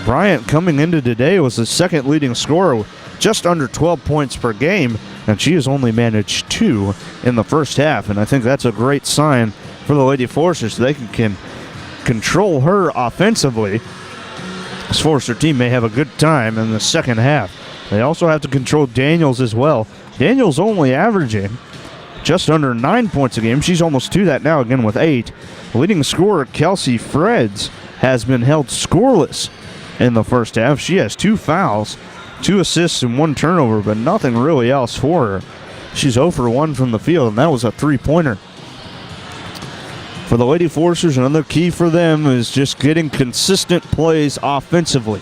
Bryant coming into today was the second leading scorer, just under 12 points per game, and she has only managed 2 in the first half. And I think that's a great sign for the Lady Foresters. They can control her offensively. This Forester team may have a good time in the second half. They also have to control Daniels as well. Daniels only averaging just under 9 points a game. She's almost to that now, again with 8. The leading scorer, Kelsey Freds, has been held scoreless in the first half. She has 2 fouls, 2 assists, and 1 turnover, but nothing really else for her. She's 0 for 1 from the field, and that was a 3-pointer. For the Lady Foresters, another key for them is just getting consistent plays offensively.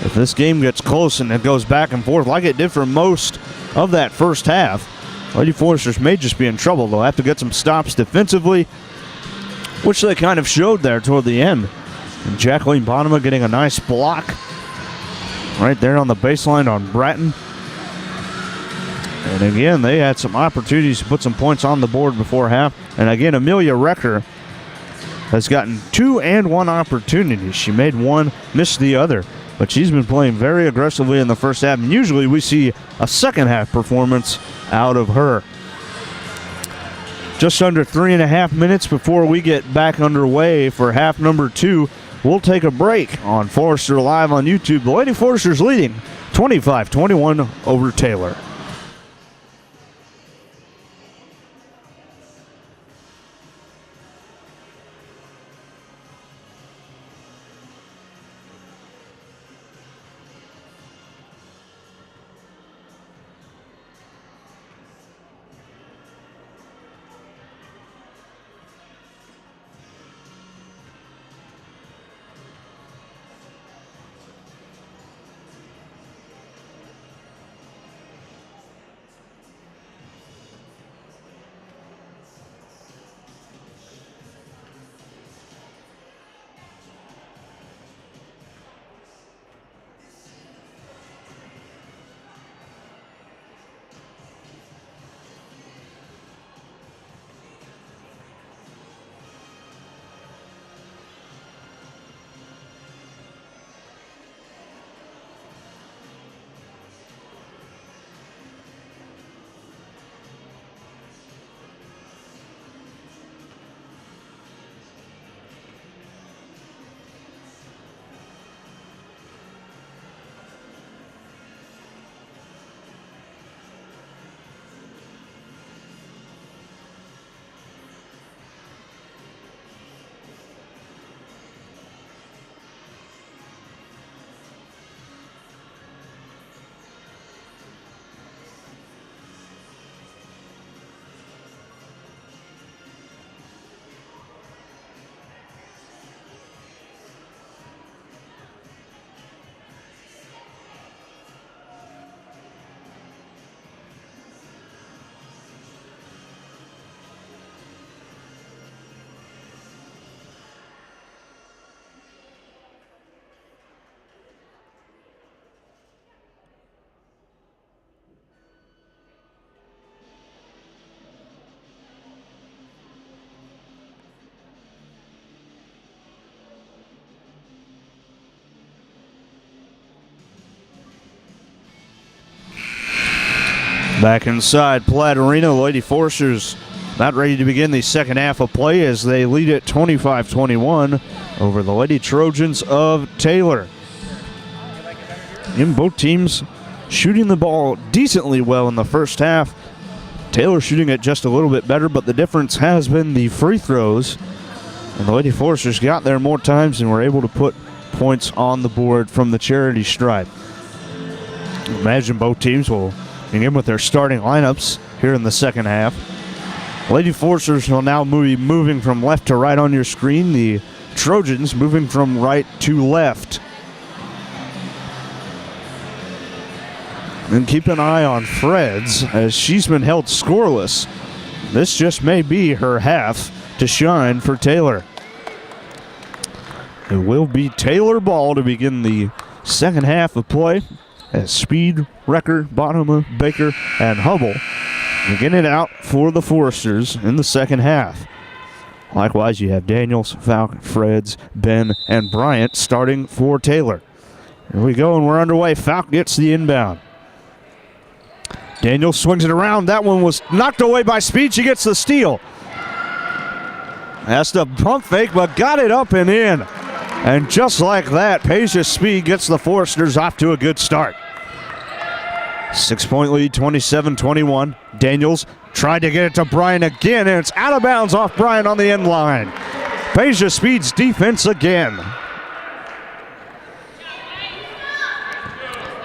If this game gets close and it goes back and forth like it did for most of that first half, Lady Foresters may just be in trouble. They'll have to get some stops defensively, which they kind of showed there toward the end. And Jacqueline Bonema getting a nice block right there on the baseline on Bratton. And again, they had some opportunities to put some points on the board before half. And again, Amelia Recker has gotten 2 and 1 opportunities. She made 1, missed the other. But she's been playing very aggressively in the first half. And usually we see a second half performance out of her. Just under 3.5 minutes before we get back underway for half number 2. We'll take a break on Forester Live on YouTube. The Lady Foresters leading 25-21 over Taylor. Back inside Platt Arena, Lady Forcers not ready to begin the second half of play as they lead it 25-21 over the Lady Trojans of Taylor. And both teams shooting the ball decently well in the first half. Taylor shooting it just a little bit better, but the difference has been the free throws. And the Lady Forcers got there more times and were able to put points on the board from the charity stripe. Imagine both teams will begin with their starting lineups here in the second half. Lady Forcers will now be moving from left to right on your screen. The Trojans moving from right to left. And keep an eye on Freds as she's been held scoreless. This just may be her half to shine for Taylor. It will be Taylor ball to begin the second half of play as Speed, Wrecker, Bottomer, Baker, and Hubble begin it out for the Foresters in the second half. Likewise, you have Daniels, Falk, Freds, Ben, and Bryant starting for Taylor. Here we go, and we're underway. Falk gets the inbound. Daniels swings it around. That one was knocked away by Speed. She gets the steal. Has to pump fake, but got it up and in. And just like that, Peja Speed gets the Foresters off to a good start. 6-point lead, 27-21. Daniels tried to get it to Bryant again, and it's out of bounds off Bryant on the end line. Peja Speed's defense again.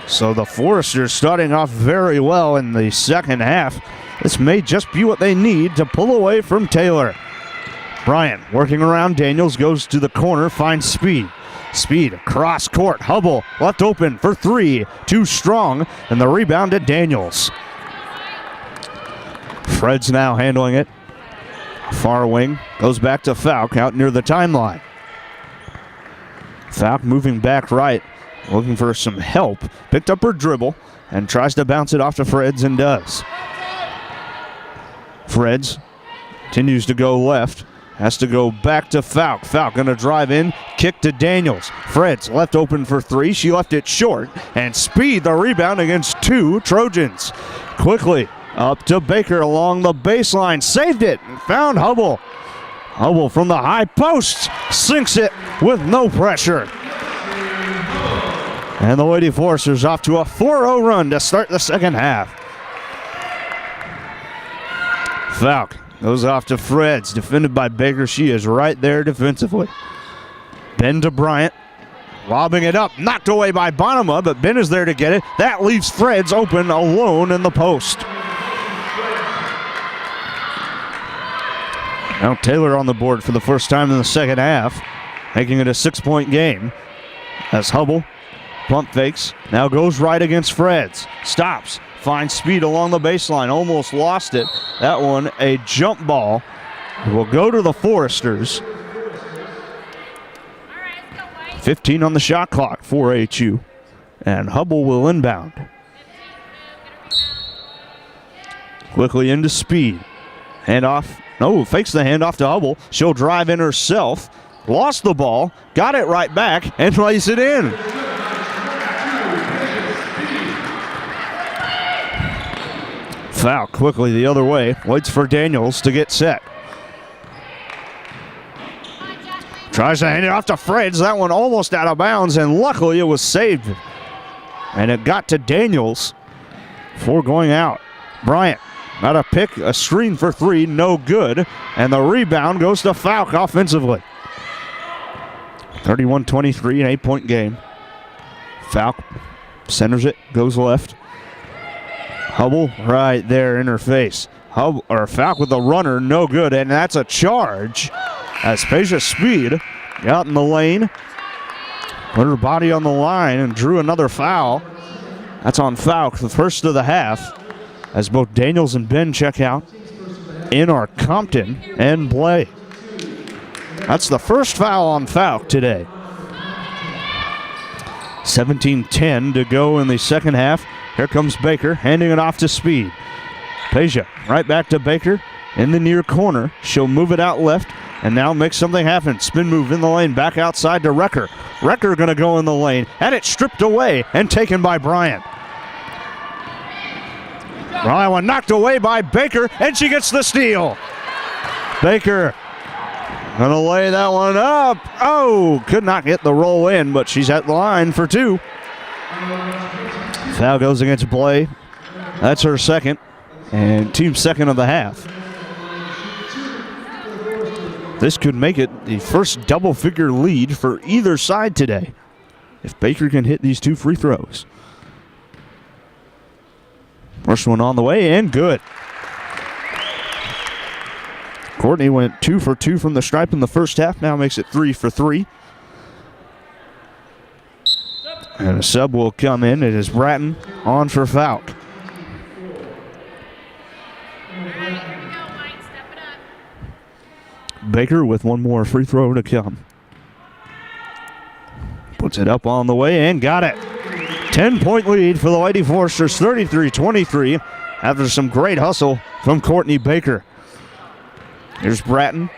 So the Foresters starting off very well in the second half. This may just be what they need to pull away from Taylor. Bryant working around Daniels, goes to the corner, finds Speed. Speed across court. Hubble left open for three. Too strong, and the rebound to Daniels. Fred's now handling it. Far wing goes back to Falk out near the timeline. Falk moving back right, looking for some help. Picked up her dribble and tries to bounce it off to Freds and does. Freds continues to go left. Has to go back to Falk. Falk going to drive in, kick to Daniels. Freds left open for three. She left it short. And Speed the rebound against two Trojans. Quickly up to Baker along the baseline. Saved it and found Hubble. Hubble from the high post. Sinks it with no pressure. And the Lady Forcers off to a 4-0 run to start the second half. Falk goes off to Freds, defended by Baker. She is right there defensively. Ben to Bryant, lobbing it up, knocked away by Bonema, but Ben is there to get it. That leaves Freds open alone in the post. Now Taylor on the board for the first time in the second half, making it a 6-point game. As Hubble pump fakes, now goes right against Freds. Stops, finds Speed along the baseline, almost lost it. That one, a jump ball, will go to the Foresters. 15 on the shot clock for HU. And Hubble will inbound. Quickly into Speed. Handoff. No, fakes the handoff to Hubble. She'll drive in herself. Lost the ball. Got it right back and lays it in. Foul quickly the other way. Waits for Daniels to get set. Tries to hand it off to Freds. That one almost out of bounds, and luckily it was saved. And it got to Daniels before going out. Bryant, not a pick, a screen for three, no good. And the rebound goes to Falk offensively. 31-23, an 8-point game. Falk centers it, goes left. Hubble right there in her face. Falk with the runner, no good, and that's a charge. As Peja Speed out in the lane, put her body on the line and drew another foul. That's on Falk, the first of the half, as both Daniels and Ben check out. In are Compton and Blay. That's the first foul on Falk today. 17-10 to go in the second half. Here comes Baker, handing it off to Speed. Peja right back to Baker in the near corner. She'll move it out left and now make something happen. Spin move in the lane, back outside to Wrecker. Wrecker going to go in the lane, and it's stripped away and taken by Bryant. Well, that one knocked away by Baker, and she gets the steal. Baker gonna lay that one up. Oh, could not get the roll in, but she's at the line for 2. Foul goes against Blay. That's her second, and team second of the half. This could make it the first double-figure lead for either side today if Baker can hit these 2 free throws. First one on the way, and good. Courtney went 2 for 2 from the stripe in the first half, now makes it 3 for 3. And a sub will come in. It is Bratton on for Falk. Baker with one more free throw to come. Puts it up on the way and got it. 10-point lead for the Lady Foresters, 33-23, after some great hustle from Courtney Baker. Here's Bratton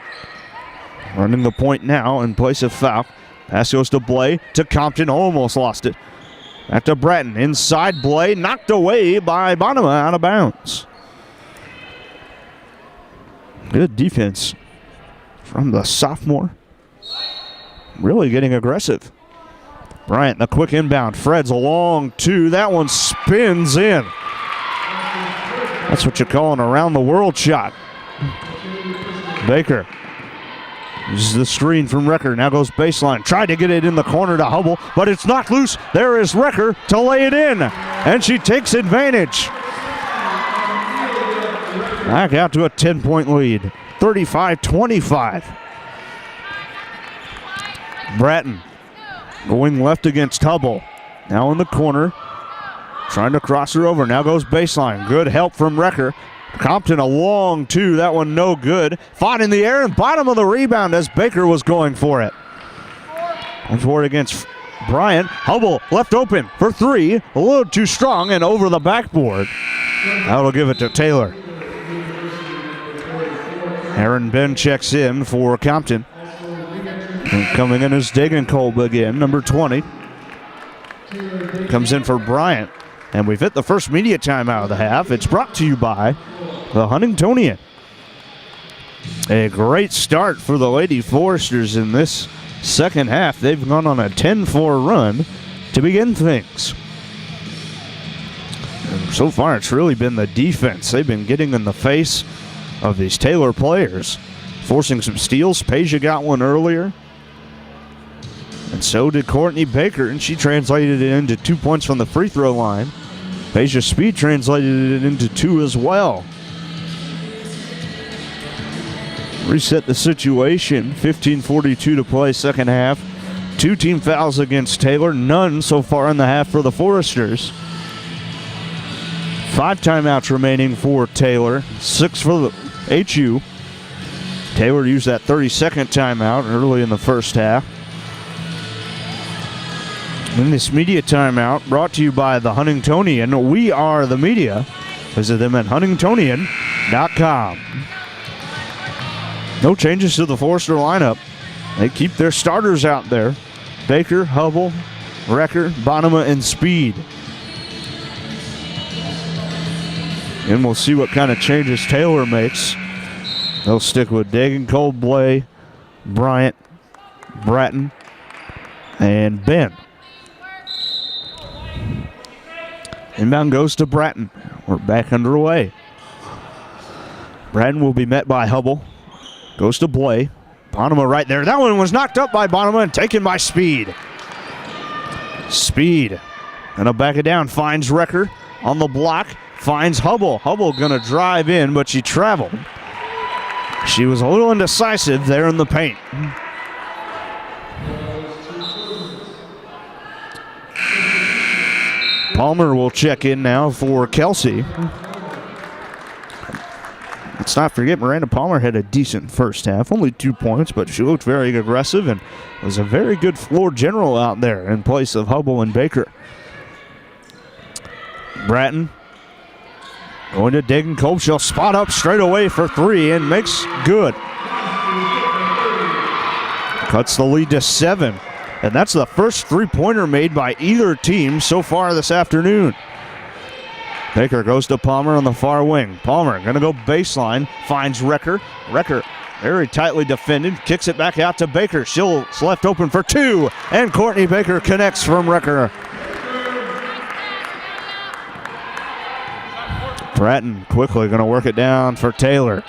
running the point now in place of Falk. Pass goes to Blay, to Compton, almost lost it. Back to Bratton, inside Blay, knocked away by Bonema, out of bounds. Good defense from the sophomore. Really getting aggressive. Bryant, the quick inbound. Fred's a long 2. That one spins in. That's what you call an around-the-world shot. Baker uses the screen from Recker. Now goes baseline. Tried to get it in the corner to Hubble, but it's knocked loose. There is Recker to lay it in, and she takes advantage. Back out to a 10-point lead, 35-25. Bratton going left against Hubble. Now in the corner, trying to cross her over. Now goes baseline. Good help from Recker. Compton a long 2. That one no good. Fought in the air and bottom of the rebound as Baker was going for it. Going for it against Bryant. Hubble left open for 3. A little too strong and over the backboard. That'll give it to Taylor. Aaron Ben checks in for Compton. And coming in is Degenkolb again, number 20. Comes in for Bryant. And we've hit the first media timeout of the half. It's brought to you by the Huntingtonian. A great start for the Lady Foresters in this second half. They've gone on a 10-4 run to begin things. And so far, it's really been the defense. They've been getting in the face of these Taylor players, forcing some steals. Peja got one earlier. And so did Courtney Baker, and she translated it into 2 points from the free throw line. Peja Speed translated it into 2 as well. Reset the situation, 15:42 to play second half. 2 team fouls against Taylor, none so far in the half for the Foresters. 5 timeouts remaining for Taylor, 6 for the HU. Taylor used that 32nd timeout early in the first half. In this media timeout, brought to you by the Huntingtonian. We are the media. Visit them at huntingtonian.com. No changes to the Forester lineup. They keep their starters out there. Baker, Hubble, Recker, Bonema, and Speed. And we'll see what kind of changes Taylor makes. They'll stick with Degenkolb, Blay, Bryant, Bratton, and Ben. Inbound goes to Bratton. We're back underway. Bratton will be met by Hubble. Goes to Blay. Bonema right there. That one was knocked up by Bonema and taken by Speed. Speed gonna back it down. Finds Recker on the block. Finds Hubble. Hubble gonna drive in, but she traveled. She was a little indecisive there in the paint. Palmer will check in now for Kelsey. Let's not forget Miranda Palmer had a decent first half. Only 2 points, but she looked very aggressive and was a very good floor general out there in place of Hubble and Baker. Bratton going to Degenkolb. She'll spot up straight away for 3 and makes good. Cuts the lead to 7. And that's the first three-pointer made by either team so far this afternoon. Baker goes to Palmer on the far wing. Palmer going to go baseline, finds Recker. Recker very tightly defended, kicks it back out to Baker. She's left open for two, and Courtney Baker connects from Recker. Bratton quickly going to work it down for Taylor.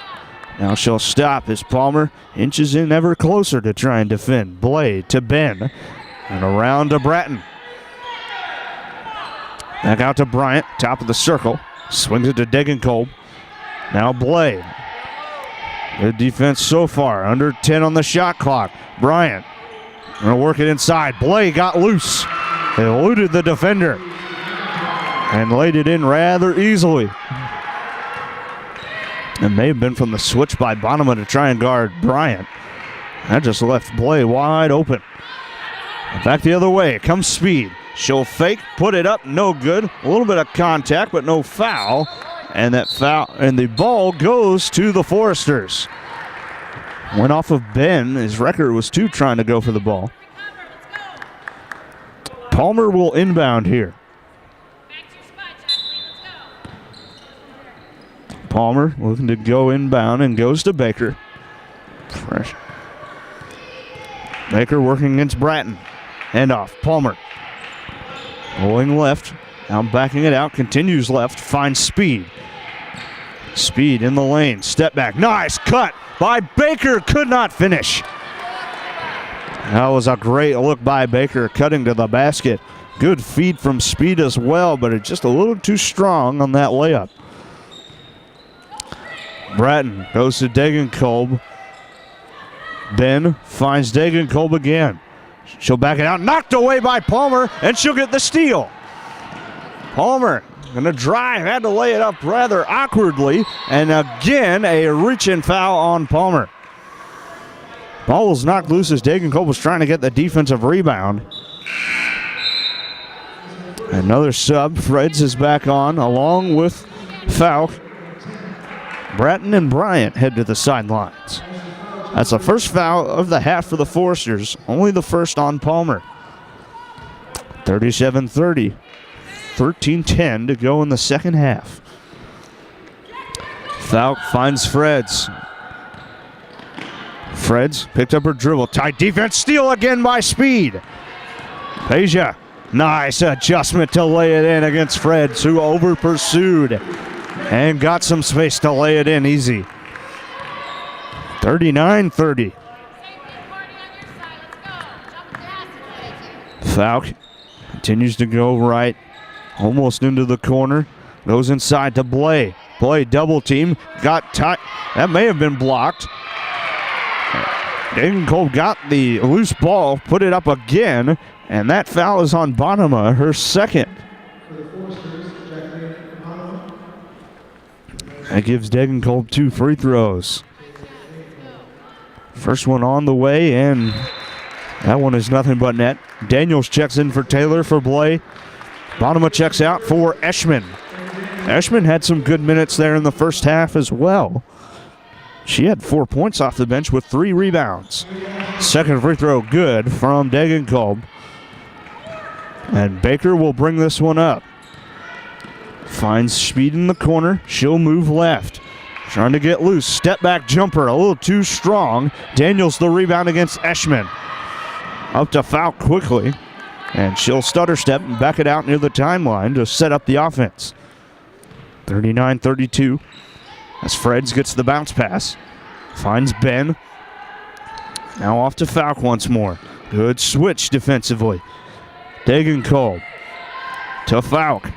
Now she'll stop as Palmer inches in ever closer to try and defend. Blay to Ben, and around to Bratton. Back out to Bryant, top of the circle. Swings it to Degenkolb. Now Blay. Good defense so far. Under 10 on the shot clock. Bryant going to work it inside. Blay got loose. Eluded the defender and laid it in rather easily. It may have been from the switch by Bonema to try and guard Bryant. That just left Blay wide open. Back the other way. Comes Speed. She'll fake, put it up, no good. A little bit of contact, but no foul. And that foul, and the ball goes to the Foresters. Went off of Ben. His record was two trying to go for the ball. Palmer will inbound here. Palmer looking to go inbound and goes to Baker. Fresh. Baker working against Bratton. Hand off. Palmer. Rolling left. Now backing it out. Continues left. Finds Speed. Speed in the lane. Step back. Nice cut by Baker. Could not finish. That was a great look by Baker cutting to the basket. Good feed from Speed as well, but it's just a little too strong on that layup. Bratton goes to Degenkolb. Ben finds Degenkolb again. She'll back it out. Knocked away by Palmer, and she'll get the steal. Palmer going to drive. Had to lay it up rather awkwardly. And again, a reach-in foul on Palmer. Ball was knocked loose as Degenkolb was trying to get the defensive rebound. Another sub. Freds is back on along with Falk. Bratton and Bryant head to the sidelines. That's the first foul of the half for the Foresters. Only the first on Palmer. 37-30. 13-10 to go in the second half. Falk finds Freds. Freds picked up her dribble. Tight defense. Steal again by Speed. Peja. Nice adjustment to lay it in against Freds, who over-pursued and got some space to lay it in easy. 39-30. Falk continues to go right, almost into the corner. Goes inside to Blay. Blay double team. Got tight. That may have been blocked. Degenkolb got the loose ball, put it up again, and that foul is on Bonema, her second. That gives Degenkolb 2 free throws. First one on the way, and that one is nothing but net. Daniels checks in for Taylor for Blay. Bonema checks out for Eschman. Eschman had some good minutes there in the first half as well. She had 4 points off the bench with 3 rebounds. Second free throw good from Degenkolb. And Baker will bring this one up. Finds Speed in the corner. She'll move left. Trying to get loose. Step back jumper. A little too strong. Daniels the rebound against Eschman. Up to Falk quickly. And she'll stutter step and back it out near the timeline to set up the offense. 39-32. As Freds gets the bounce pass. Finds Ben. Now off to Falk once more. Good switch defensively. Degenkolb to Falk.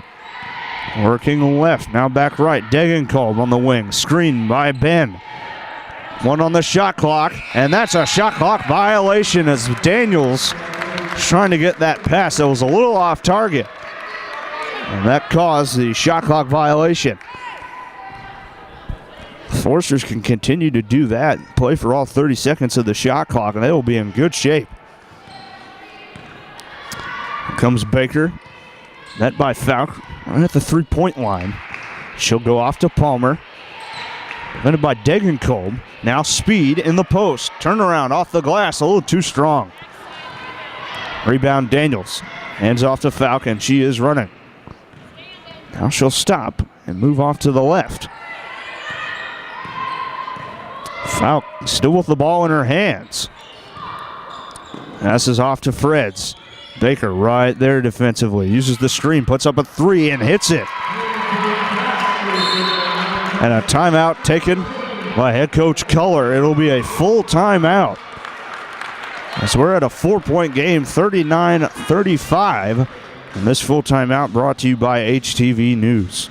Working left, now back right. Degenkolb on the wing. Screen by Ben. One on the shot clock, and that's a shot clock violation as Daniels trying to get that pass that was a little off target. And that caused the shot clock violation. Foresters can continue to do that, play for all 30 seconds of the shot clock, and they will be in good shape. Here comes Baker. Net by Falk, right at the three-point line. She'll go off to Palmer. Defended by Degenkolb. Now Speed in the post. Turnaround off the glass, a little too strong. Rebound Daniels. Hands off to Falk, and she is running. Now she'll stop and move off to the left. Falk still with the ball in her hands. Passes off to Freds. Baker right there defensively. Uses the screen, puts up a three and hits it. And a timeout taken by head coach Culler. It'll be a full timeout. As we're at a 4-point game, 39-35. And this full timeout brought to you by HTV News.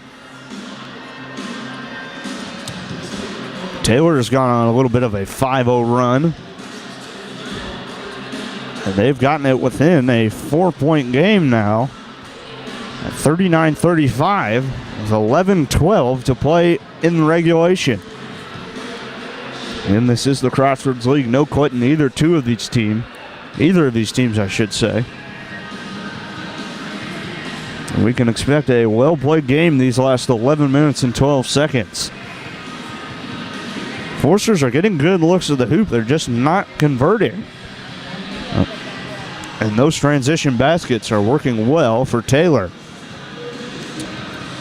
Taylor has gone on a little bit of a 5-0 run. And they've gotten it within a 4-point game now. At 39-35 with 11-12 to play in regulation. And this is the Crossroads League. No quitting either of these teams, I should say. And we can expect a well-played game these last 11 minutes and 12 seconds. Forcers are getting good looks at the hoop. They're just not converting. And those transition baskets are working well for Taylor.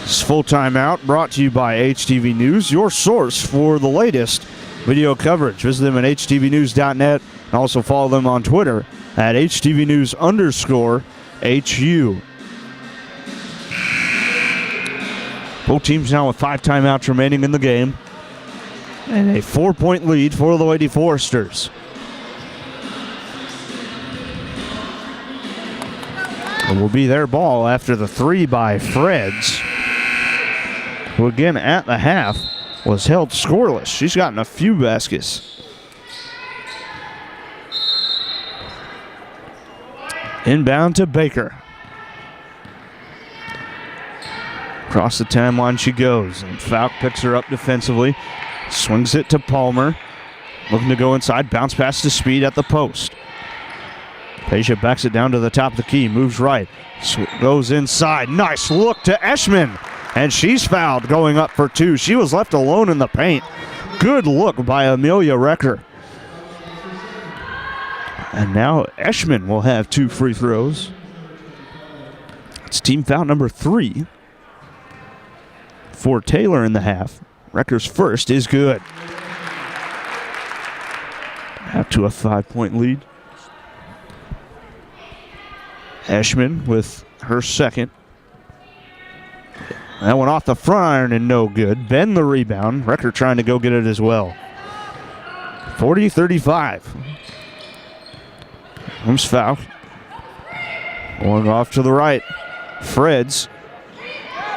This full timeout brought to you by HTV News, your source for the latest video coverage. Visit them at htvnews.net and also follow them on Twitter at HTVnews_HU. Both teams now with 5 timeouts remaining in the game. And a 4-point lead for the Lady Foresters. It will be their ball after the three by Freds, who again at the half was held scoreless. She's gotten a few baskets. Inbound to Baker. Across the timeline she goes, and Falk picks her up defensively. Swings it to Palmer. Looking to go inside. Bounce pass to Speed at the post. Peja backs it down to the top of the key. Moves right. Goes inside. Nice look to Eschman. And she's fouled going up for 2. She was left alone in the paint. Good look by Amelia Recker. And now Eschman will have 2 free throws. It's team foul number 3 for Taylor in the half. Recker's first is good. Out to a 5-point lead. Eschman with her second. That one off the front iron and no good. Ben the rebound. Recker trying to go get it as well. 40-35. Comes Falk. Going off to the right. Freds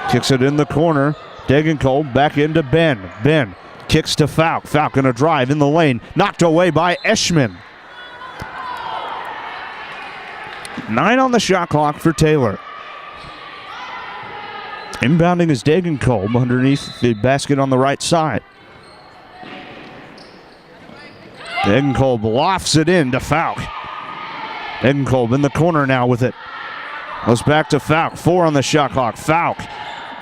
kicks it in the corner. Degenkolb back into Ben. Ben kicks to Falk. Falk gonna drive in the lane. Knocked away by Eschman. 9 on the shot clock for Taylor. Inbounding is Degenkolb underneath the basket on the right side. Degenkolb lofts it in to Falk. Degenkolb in the corner now with it. Goes back to Falk. 4 on the shot clock. Falk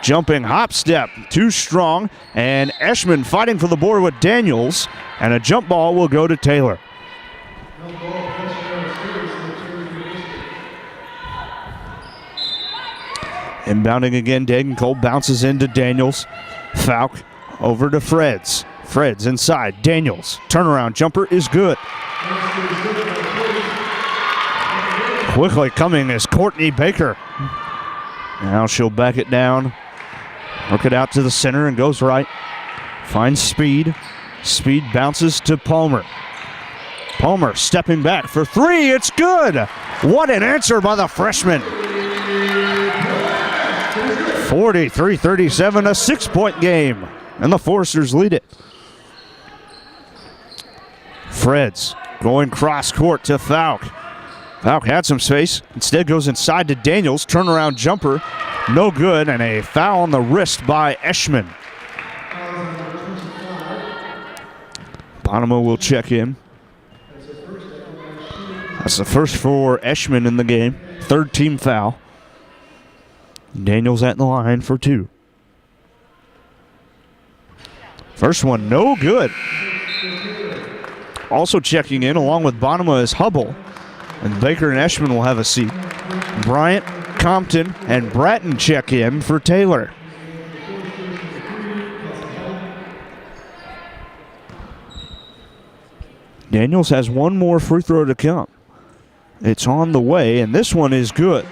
jumping hop step. Too strong. And Eschman fighting for the board with Daniels. And a jump ball will go to Taylor. Inbounding again, Degenkolb bounces into Daniels. Falk over to Freds. Freds inside, Daniels. Turnaround jumper is good. Quickly coming is Courtney Baker. Now she'll back it down. Work it out to the center and goes right. Finds Speed. Speed bounces to Palmer. Palmer stepping back for 3. It's good. What an answer by the freshman. 43-37, a 6-point game. And the Foresters lead it. Freds going cross court to Falk. Falk had some space. Instead goes inside to Daniels. Turnaround jumper. No good. And a foul on the wrist by Eschman. Bonomo will check in. That's the first for Eschman in the game. 3rd team foul. Daniels at the line for 2. First one, no good. Also checking in along with Bonomo is Hubble. And Baker and Eschman will have a seat. Bryant Compton and Bratton check in for Taylor. Daniels has one more free throw to come. It's on the way, and this one is good.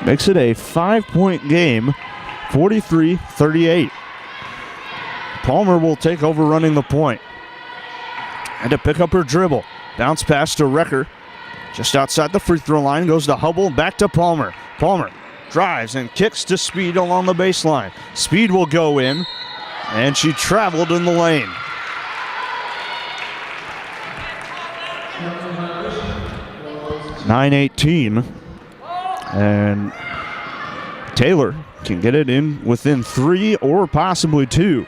Makes it a 5-point game, 43-38. Palmer will take over running the point. And to pick up her dribble. Bounce pass to Recker. Just outside the free throw line, goes to Hubble, back to Palmer. Palmer drives and kicks to Speed along the baseline. Speed will go in, and she traveled in the lane. .918, and Taylor can get it in within 3 or possibly 2.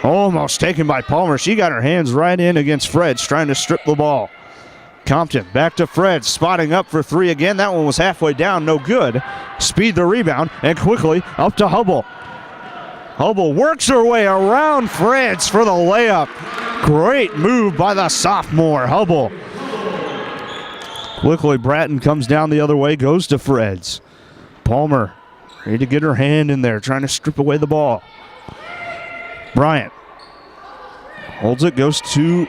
Almost taken by Palmer. She got her hands right in against Freds, trying to strip the ball. Compton back to Freds, spotting up for 3 again. That one was halfway down, no good. Speed the rebound, and quickly up to Hubble. Hubble works her way around Freds for the layup. Great move by the sophomore, Hubble. Quickly, Bratton comes down the other way, goes to Freds. Palmer ready to get her hand in there, trying to strip away the ball. Bryant holds it, goes to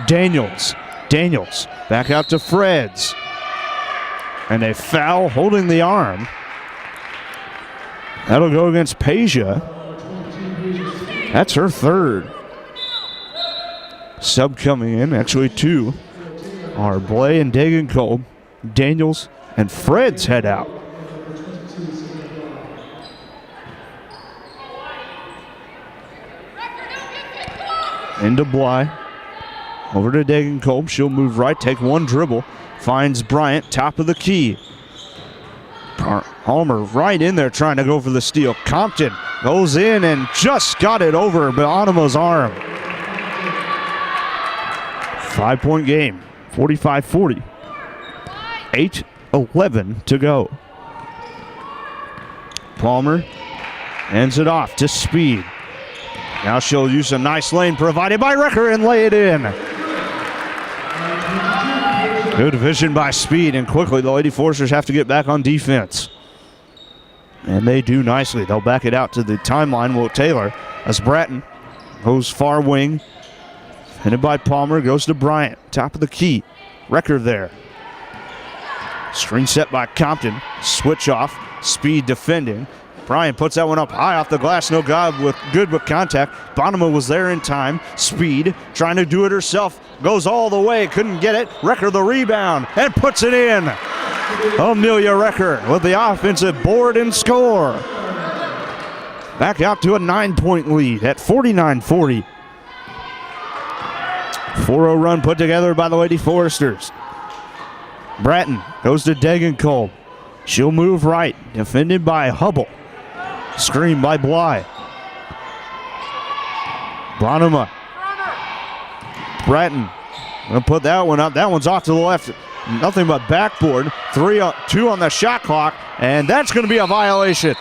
Daniels. Daniels back out to Freds. And a foul holding the arm. That'll go against Peja. That's her third. Sub coming in, actually 2, are Blay and Dagenkolb. Daniels and Freds head out. Into Bly. Over to Dagenkolb. She'll move right, take one dribble. Finds Bryant, top of the key. Palmer right in there trying to go for the steal. Compton goes in and just got it over Bonema's arm. 5-point game, 45-40. 8:11 to go. Palmer ends it off to Speed. Now she'll use a nice lane provided by Recker and lay it in. Good vision by Speed, and quickly the Lady Forcers have to get back on defense. And they do nicely. They'll back it out to the timeline. Will Taylor as Bratton goes far wing. Headed by Palmer, goes to Bryant. Top of the key. Recker there. Screen set by Compton. Switch off. Speed defending. Bryant puts that one up high off the glass. No good with contact. Bonema was there in time. Speed trying to do it herself. Goes all the way. Couldn't get it. Recker the rebound and puts it in. Amelia Recker with the offensive board and score. Back out to a 9-point lead at 49-40. 4-0 run put together by the Lady Foresters. Bratton goes to Dagenkolb. She'll move right. Defended by Hubble. Screen by Bly. Bonema. Bratton gonna put that one up. That one's off to the left. Nothing but backboard. 2 on the shot clock, and that's going to be a violation.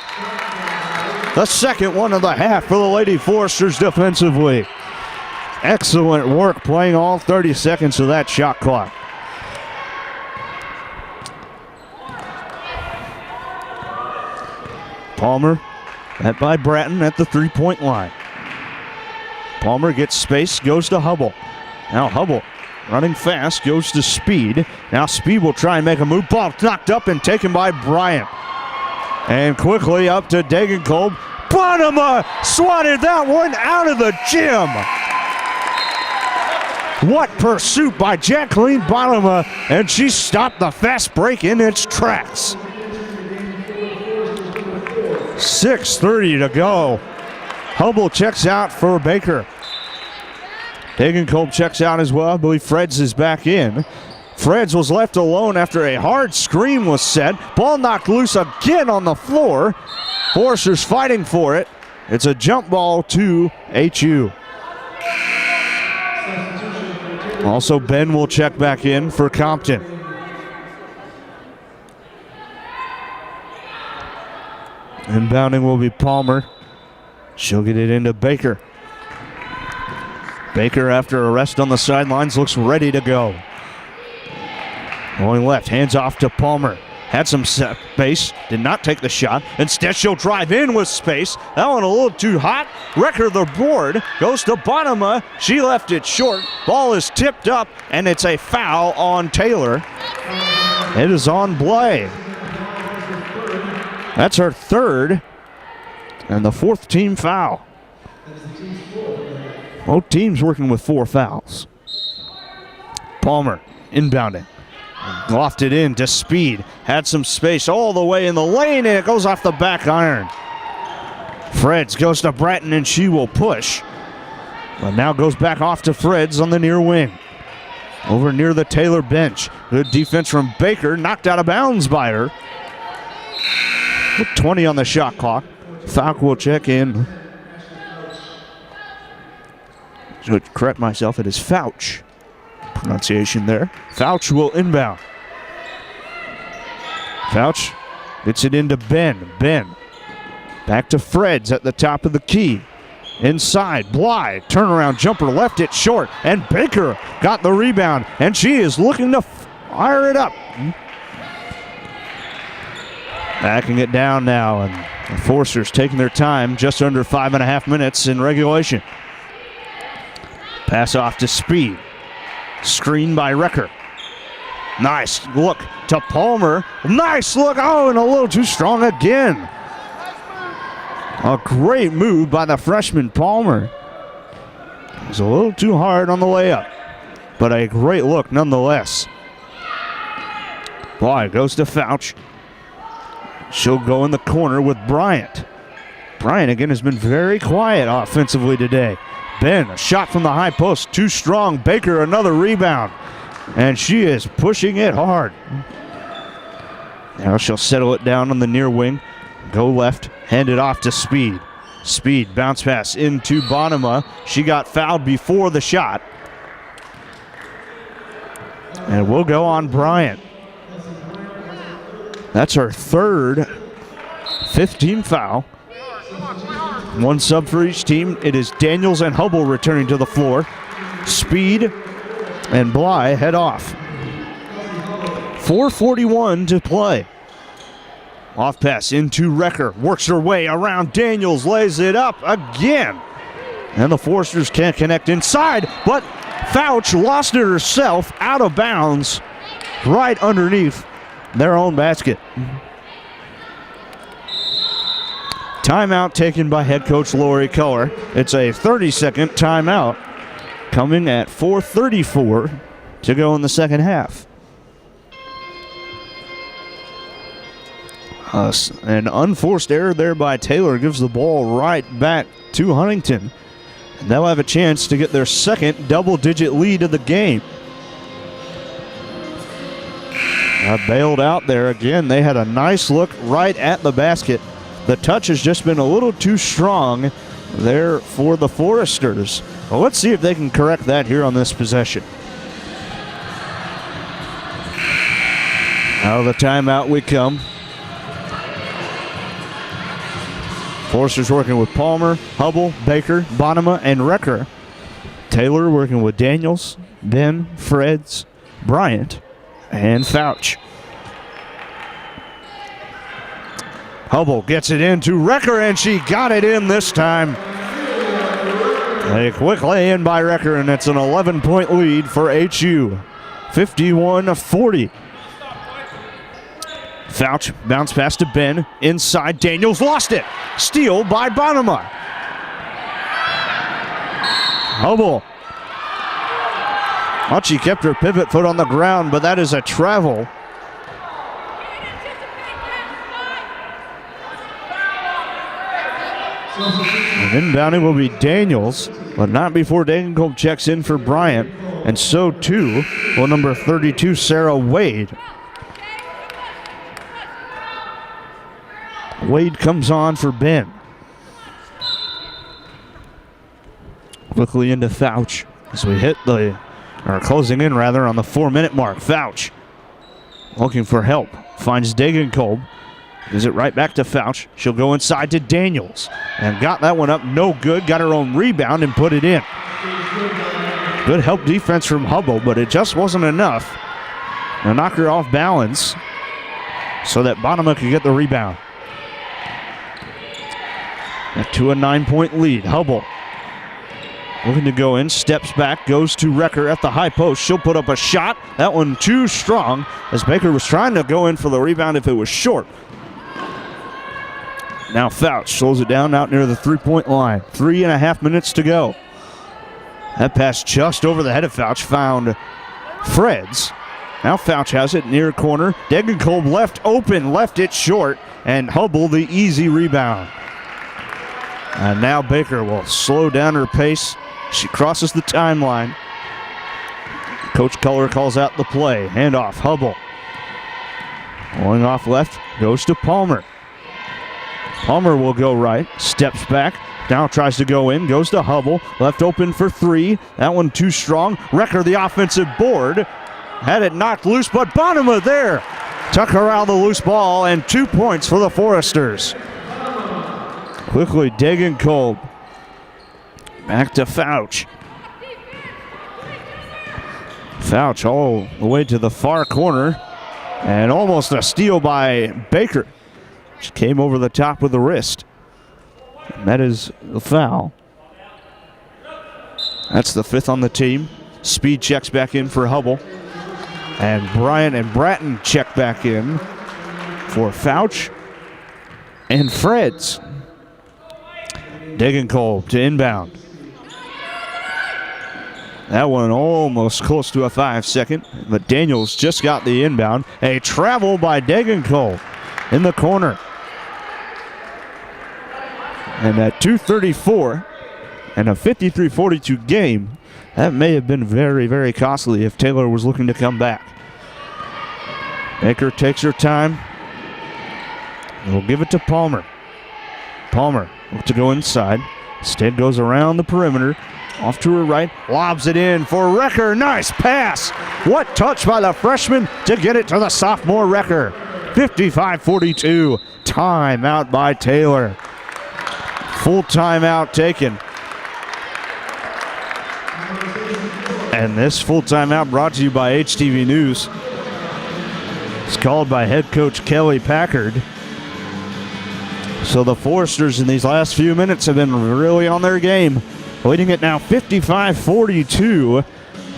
The second one of the half for the Lady Foresters defensively. Excellent work playing all 30 seconds of that shot clock. Palmer, met by Bratton at the 3-point line. Palmer gets space, goes to Hubble. Now Hubble running fast, goes to Speed. Now Speed will try and make a move. Ball knocked up and taken by Bryant. And quickly up to Dagenkolb. Bonema swatted that one out of the gym. What pursuit by Jacqueline Bonema, and she stopped the fast break in its tracks. 6:30 to go. Hubble checks out for Baker. Dagenkolb checks out as well. I believe Freds is back in. Freds was left alone after a hard screen was set. Ball knocked loose again on the floor. Forcers fighting for it. It's a jump ball to HU. Also, Ben will check back in for Compton. Inbounding will be Palmer. She'll get it into Baker. Baker, after a rest on the sidelines, looks ready to go. Going left, hands off to Palmer. Had some space, did not take the shot. Instead, she'll drive in with space. That one a little too hot. Wrecker the board, goes to Bonema. She left it short. Ball is tipped up, and it's a foul on Taylor. It is on Blay. That's her third, and the fourth team foul. Both teams working with 4 fouls. Palmer inbounding. Lofted in to Speed. Had some space all the way in the lane, and it goes off the back iron. Freds goes to Bratton, and she will push. But now goes back off to Freds on the near wing. Over near the Taylor bench. Good defense from Baker. Knocked out of bounds by her. With 20 on the shot clock. Falk will check in. Should correct myself, it is Fouch. Pronunciation there. Fouch will inbound. Fouch gets it into Ben. Ben back to Freds at the top of the key. Inside, Bly, turnaround jumper, left it short, and Baker got the rebound, and she is looking to fire it up. Backing it down now, and the Forcers taking their time, just under 5.5 minutes in regulation. Pass off to Speed. Screen by Wrecker. Nice look to Palmer. Nice look. Oh, and a little too strong again. A great move by the freshman Palmer. It was a little too hard on the layup, but a great look nonetheless. Boy, goes to Fouch. She'll go in the corner with Bryant. Bryant again has been very quiet offensively today. Ben, a shot from the high post, too strong. Baker, another rebound. And she is pushing it hard. Now she'll settle it down on the near wing. Go left, hand it off to Speed. Speed, bounce pass into Bonema. She got fouled before the shot. And we'll go on Bryant. That's her third 15th foul. 1 sub for each team. It is Daniels and Hubble returning to the floor. Speed and Bly head off. 4:41 to play. Off pass into Wrecker. Works her way around Daniels. Lays it up again. And the Forcers can't connect inside, but Fouch lost it herself out of bounds right underneath their own basket. Timeout taken by head coach Lori Keller. It's a 30-second timeout coming at 4:34 to go in the second half. An unforced error there by Taylor gives the ball right back to Huntington. And they'll have a chance to get their second double-digit lead of the game. Bailed out there again. They had a nice look right at the basket. The touch has just been a little too strong there for the Foresters. Well, let's see if they can correct that here on this possession. Out of the timeout we come. Foresters working with Palmer, Hubble, Baker, Bonema, and Wrecker. Taylor working with Daniels, Ben, Freds, Bryant, and Fouch. Hubble gets it into Wrecker, and she got it in this time. A quick lay-in by Wrecker, and it's an 11-point lead for HU. 51-40. Fouch, bounce pass to Ben. Inside, Daniels lost it. Steal by Bonema. Hubble. Well, she kept her pivot foot on the ground, but that is a travel. And inbounding will be Daniels, but not before Dagenkolb checks in for Bryant. And so too will number 32, Sarah Wade. Wade comes on for Ben. Quickly into Fouch as we hit or closing in rather on the 4-minute mark. Fouch looking for help. Finds Dagenkolb. Gives it right back to Fouch. She'll go inside to Daniels. And got that one up no good. Got her own rebound and put it in. Good help defense from Hubble, but it just wasn't enough to knock her off balance so that Bonema could get the rebound. To a 9-point lead. Hubble looking to go in, steps back, goes to Recker at the high post. She'll put up a shot. That one too strong as Baker was trying to go in for the rebound if it was short. Now Fouch slows it down out near the 3-point line. 3.5 minutes to go. That pass just over the head of Fouch found Freds. Now Fouch has it near corner. Degenkolb left open, left it short, and Hubble the easy rebound. And now Baker will slow down her pace. She crosses the timeline. Coach Culler calls out the play. Handoff, Hubble. Going off left, goes to Palmer. Palmer will go right, steps back, now tries to go in, goes to Hubble. Left open for three. That one too strong. Recker the offensive board. Had it knocked loose, but Bonema there. Tuck around the loose ball, and 2 points for the Foresters. Quickly, Degenkolb. Back to Fouch. Fouch all the way to the far corner. And almost a steal by Baker. She came over the top with the wrist. And that is the foul. That's the 5th on the team. Speed checks back in for Hubble. And Bryant and Bratton check back in for Fouch and Freds. Degenkolb to inbound. That one almost close to a 5-second, but Daniels just got the inbound. A travel by Degenkolb in the corner. And at 2:34 and a 53-42 game, that may have been very, very costly if Taylor was looking to come back. Baker takes her time. We'll give it to Palmer. Palmer to go inside. Instead goes around the perimeter. Off to her right. Lobs it in for Recker. Nice pass. What touch by the freshman to get it to the sophomore Recker. 55-42. Timeout by Taylor. Full timeout taken. And this full timeout brought to you by HTV News. It's called by head coach Kelly Packard. So the Foresters in these last few minutes have been really on their game. Leading it now 55-42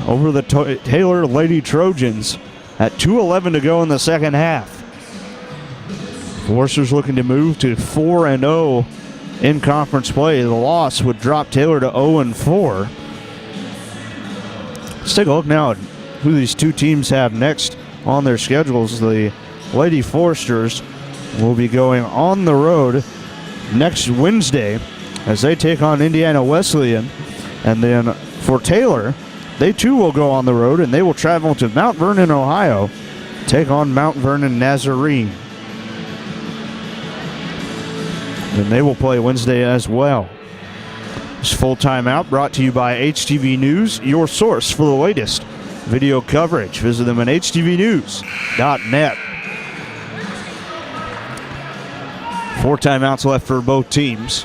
over the Taylor Lady Trojans at 2:11 to go in the second half. Foresters looking to move to 4-0 in conference play. The loss would drop Taylor to 0-4. Let's take a look now at who these two teams have next on their schedules. The Lady Foresters will be going on the road next Wednesday as they take on Indiana Wesleyan. And then for Taylor, they too will go on the road and they will travel to Mount Vernon, Ohio, take on Mount Vernon Nazarene. And they will play Wednesday as well. This full timeout brought to you by HTV News, your source for the latest video coverage. Visit them at htvnews.net. 4 timeouts left for both teams.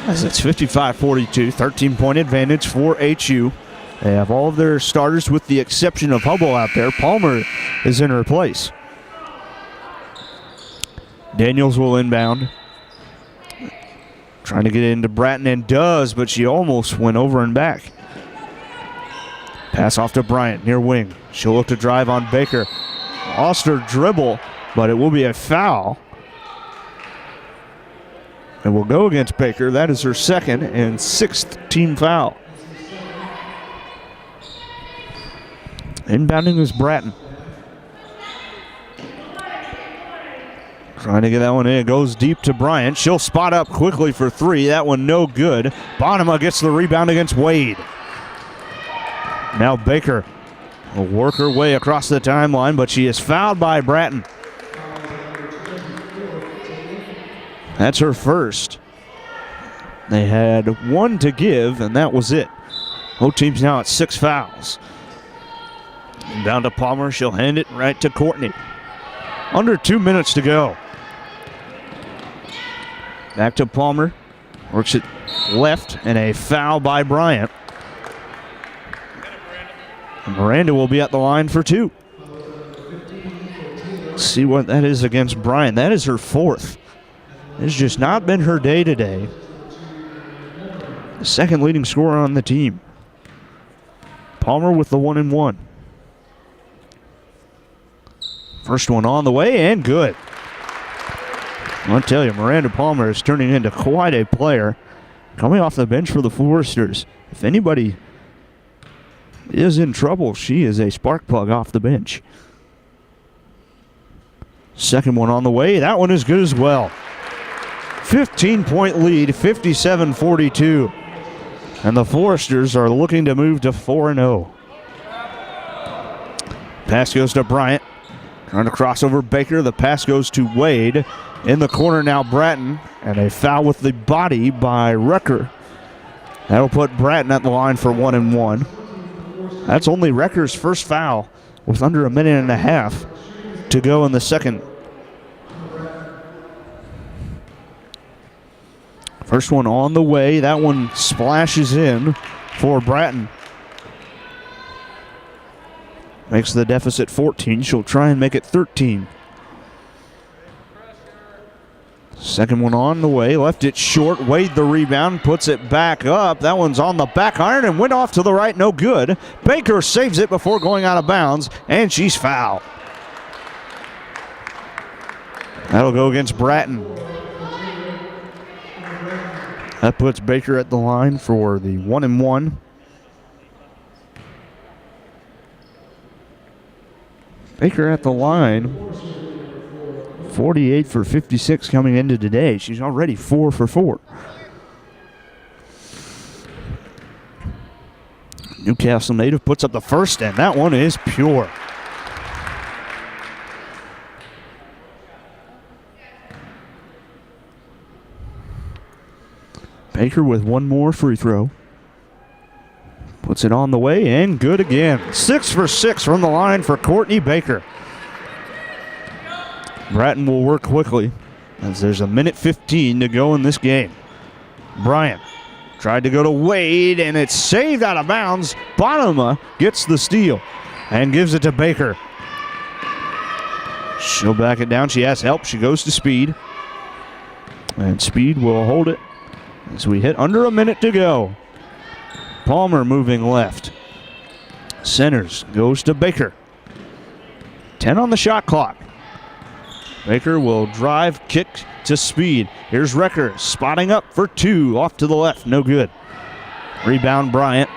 As it's 55-42, 13-point advantage for HU. They have all of their starters with the exception of Hubble out there. Palmer is in her place. Daniels will inbound. Trying to get into Bratton and does, but she almost went over and back. Pass off to Bryant near wing. She'll look to drive on Baker. Lost her dribble, but it will be a foul. And will go against Baker. That is her 2nd and 6th team foul. Inbounding is Bratton. Trying to get that one in. It goes deep to Bryant. She'll spot up quickly for 3. That one no good. Bonema gets the rebound against Wade. Now Baker will work her way across the timeline, but she is fouled by Bratton. That's her first. They had 1 to give, and that was it. Both teams now at 6 fouls. And down to Palmer. She'll hand it right to Courtney. Under 2 minutes to go. Back to Palmer. Works it left and a foul by Bryant. And Miranda will be at the line for 2. Let's see what that is against Bryant. That is her 4th. It's just not been her day today. The second leading scorer on the team. Palmer with the 1-and-1. First one on the way and good. I'll tell you, Miranda Palmer is turning into quite a player. Coming off the bench for the Foresters. If anybody is in trouble, she is a spark plug off the bench. Second one on the way. That one is good as well. 15-point lead, 57-42. And the Foresters are looking to move to 4-0. Pass goes to Bryant. Trying to cross over Baker. The pass goes to Wade. In the corner now, Bratton. And a foul with the body by Recker. That'll put Bratton at the line for 1-and-1. That's only Recker's first foul with under a minute and a half to go in the second. First one on the way. That one splashes in for Bratton. Makes the deficit 14. She'll try and make it 13. Second one on the way. Left it short. Wade the rebound. Puts it back up. That one's on the back iron and went off to the right. No good. Baker saves it before going out of bounds. And she's fouled. That'll go against Bratton. That puts Baker at the line for the 1-and-1. Baker at the line, 48 for 56 coming into today. She's already 4 for 4. Newcastle native puts up the first, and that one is pure. Baker with one more free throw. Puts it on the way and good again. 6 for 6 from the line for Courtney Baker. Bratton will work quickly as there's a minute 15 to go in this game. Bryant tried to go to Wade and it's saved out of bounds. Bonema gets the steal and gives it to Baker. She'll back it down. She has help. She goes to Speed. And Speed will hold it as we hit under a minute to go. Palmer moving left. Centers goes to Baker. 10 on the shot clock. Baker will drive, kick to Speed. Here's Recker spotting up for 2. Off to the left, no good. Rebound Bryant.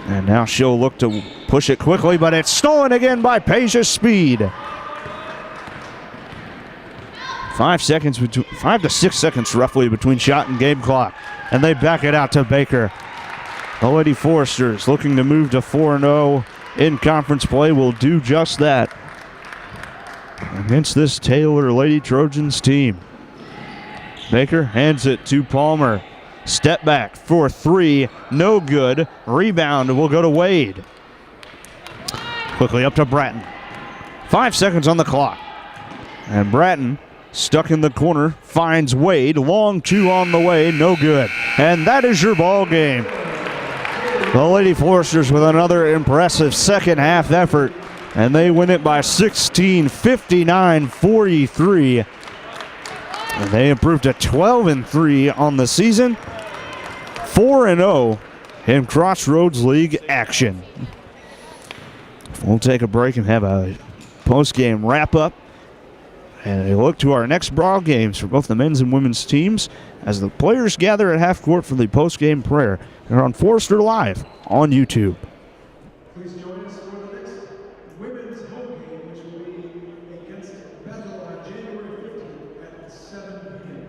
And now she'll look to push it quickly, but it's stolen again by Peja Speed. 5 to 6 seconds roughly between shot and game clock. And they back it out to Baker. The Lady Foresters looking to move to 4-0 in conference play will do just that against this Taylor Lady Trojans team. Baker hands it to Palmer. Step back for 3, no good. Rebound will go to Wade. Quickly up to Bratton. 5 seconds on the clock. And Bratton, stuck in the corner, finds Wade. Long 2 on the way, no good. And that is your ball game. The Lady Foresters with another impressive second half effort, and they win it by 16, 59-43. And they improved to 12-3 on the season, 4-0 in Crossroads League action. We'll take a break and have a post-game wrap-up and a look to our next brawl games for both the men's and women's teams as the players gather at half court for the post-game prayer. They're on Forester Live on YouTube. Please join us for the next women's home game, which will be against Bethel on January 15th at 7 p.m.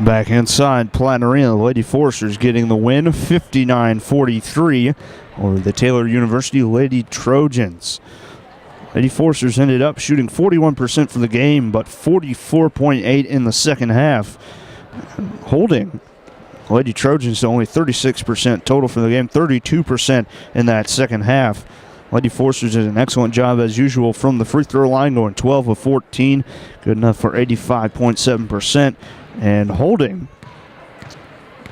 Back inside Platte Arena, the Lady Foresters getting the win, 59-43 over the Taylor University Lady Trojans. Lady Foresters ended up shooting 41% for the game, but 44.8% in the second half, holding Lady Trojans to only 36% total for the game, 32% in that second half. Lady Foresters did an excellent job as usual from the free throw line, going 12 of 14, good enough for 85.7%, and holding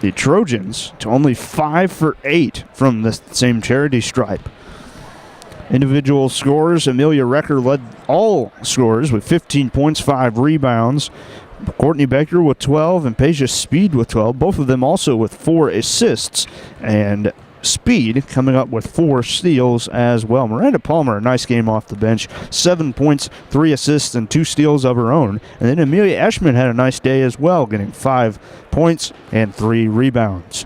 the Trojans to only 5 for 8 from the same charity stripe. Individual scores, Amelia Recker led all scorers with 15 points, 5 rebounds. Courtney Baker with 12 and Peja Speed with 12, both of them also with 4 assists, and Speed coming up with 4 steals as well. Miranda Palmer, a nice game off the bench, 7 points, 3 assists, and 2 steals of her own. And then Amelia Eschman had a nice day as well, getting 5 points and 3 rebounds.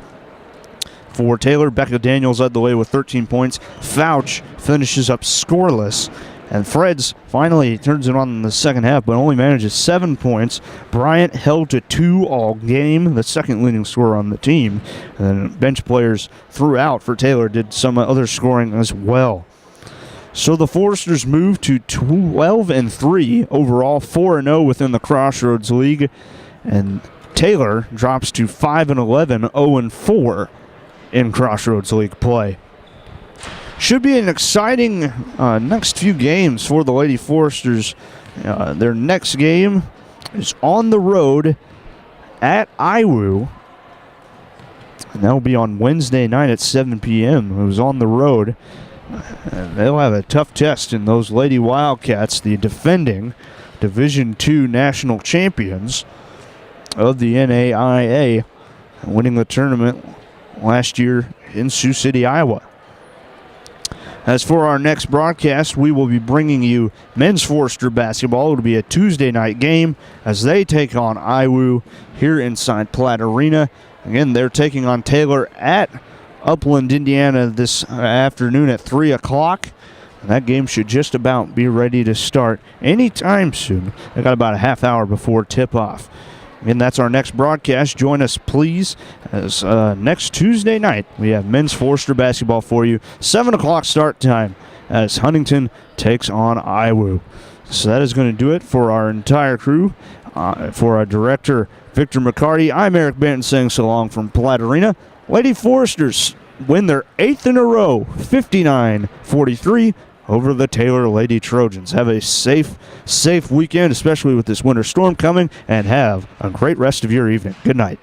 For Taylor, Becca Daniels led the way with 13 points. Fouch finishes up scoreless. And Freds finally turns it on in the second half, but only manages 7 points. Bryant held to 2 all game, the second leading scorer on the team. And then bench players throughout for Taylor did some other scoring as well. So the Foresters move to 12-3 overall, 4-0 within the Crossroads League. And Taylor drops to 5-11, 0-4 in Crossroads League play. Should be an exciting next few games for the Lady Foresters. Their next game is on the road at IWU. And that will be on Wednesday night at 7 p.m. It was on the road. And they'll have a tough test in those Lady Wildcats, the defending Division II national champions of the NAIA, winning the tournament last year in Sioux City, Iowa. As for our next broadcast, we will be bringing you men's Forester basketball. It will be a Tuesday night game as they take on IWU here inside Platte Arena. Again, they're taking on Taylor at Upland, Indiana this afternoon at 3 o'clock. And that game should just about be ready to start anytime soon. They got about a half hour before tip-off. And that's our next broadcast. Join us, please, as next Tuesday night we have men's Forester basketball for you. 7 o'clock start time as Huntington takes on IWU. So that is going to do it for our entire crew. For our director, Victor McCarty, I'm Eric Benton saying so long from Platte Arena. Lady Foresters win their 8th in a row, 59-43. Over the Taylor Lady Trojans. Have a safe weekend, especially with this winter storm coming, and have a great rest of your evening. Good night.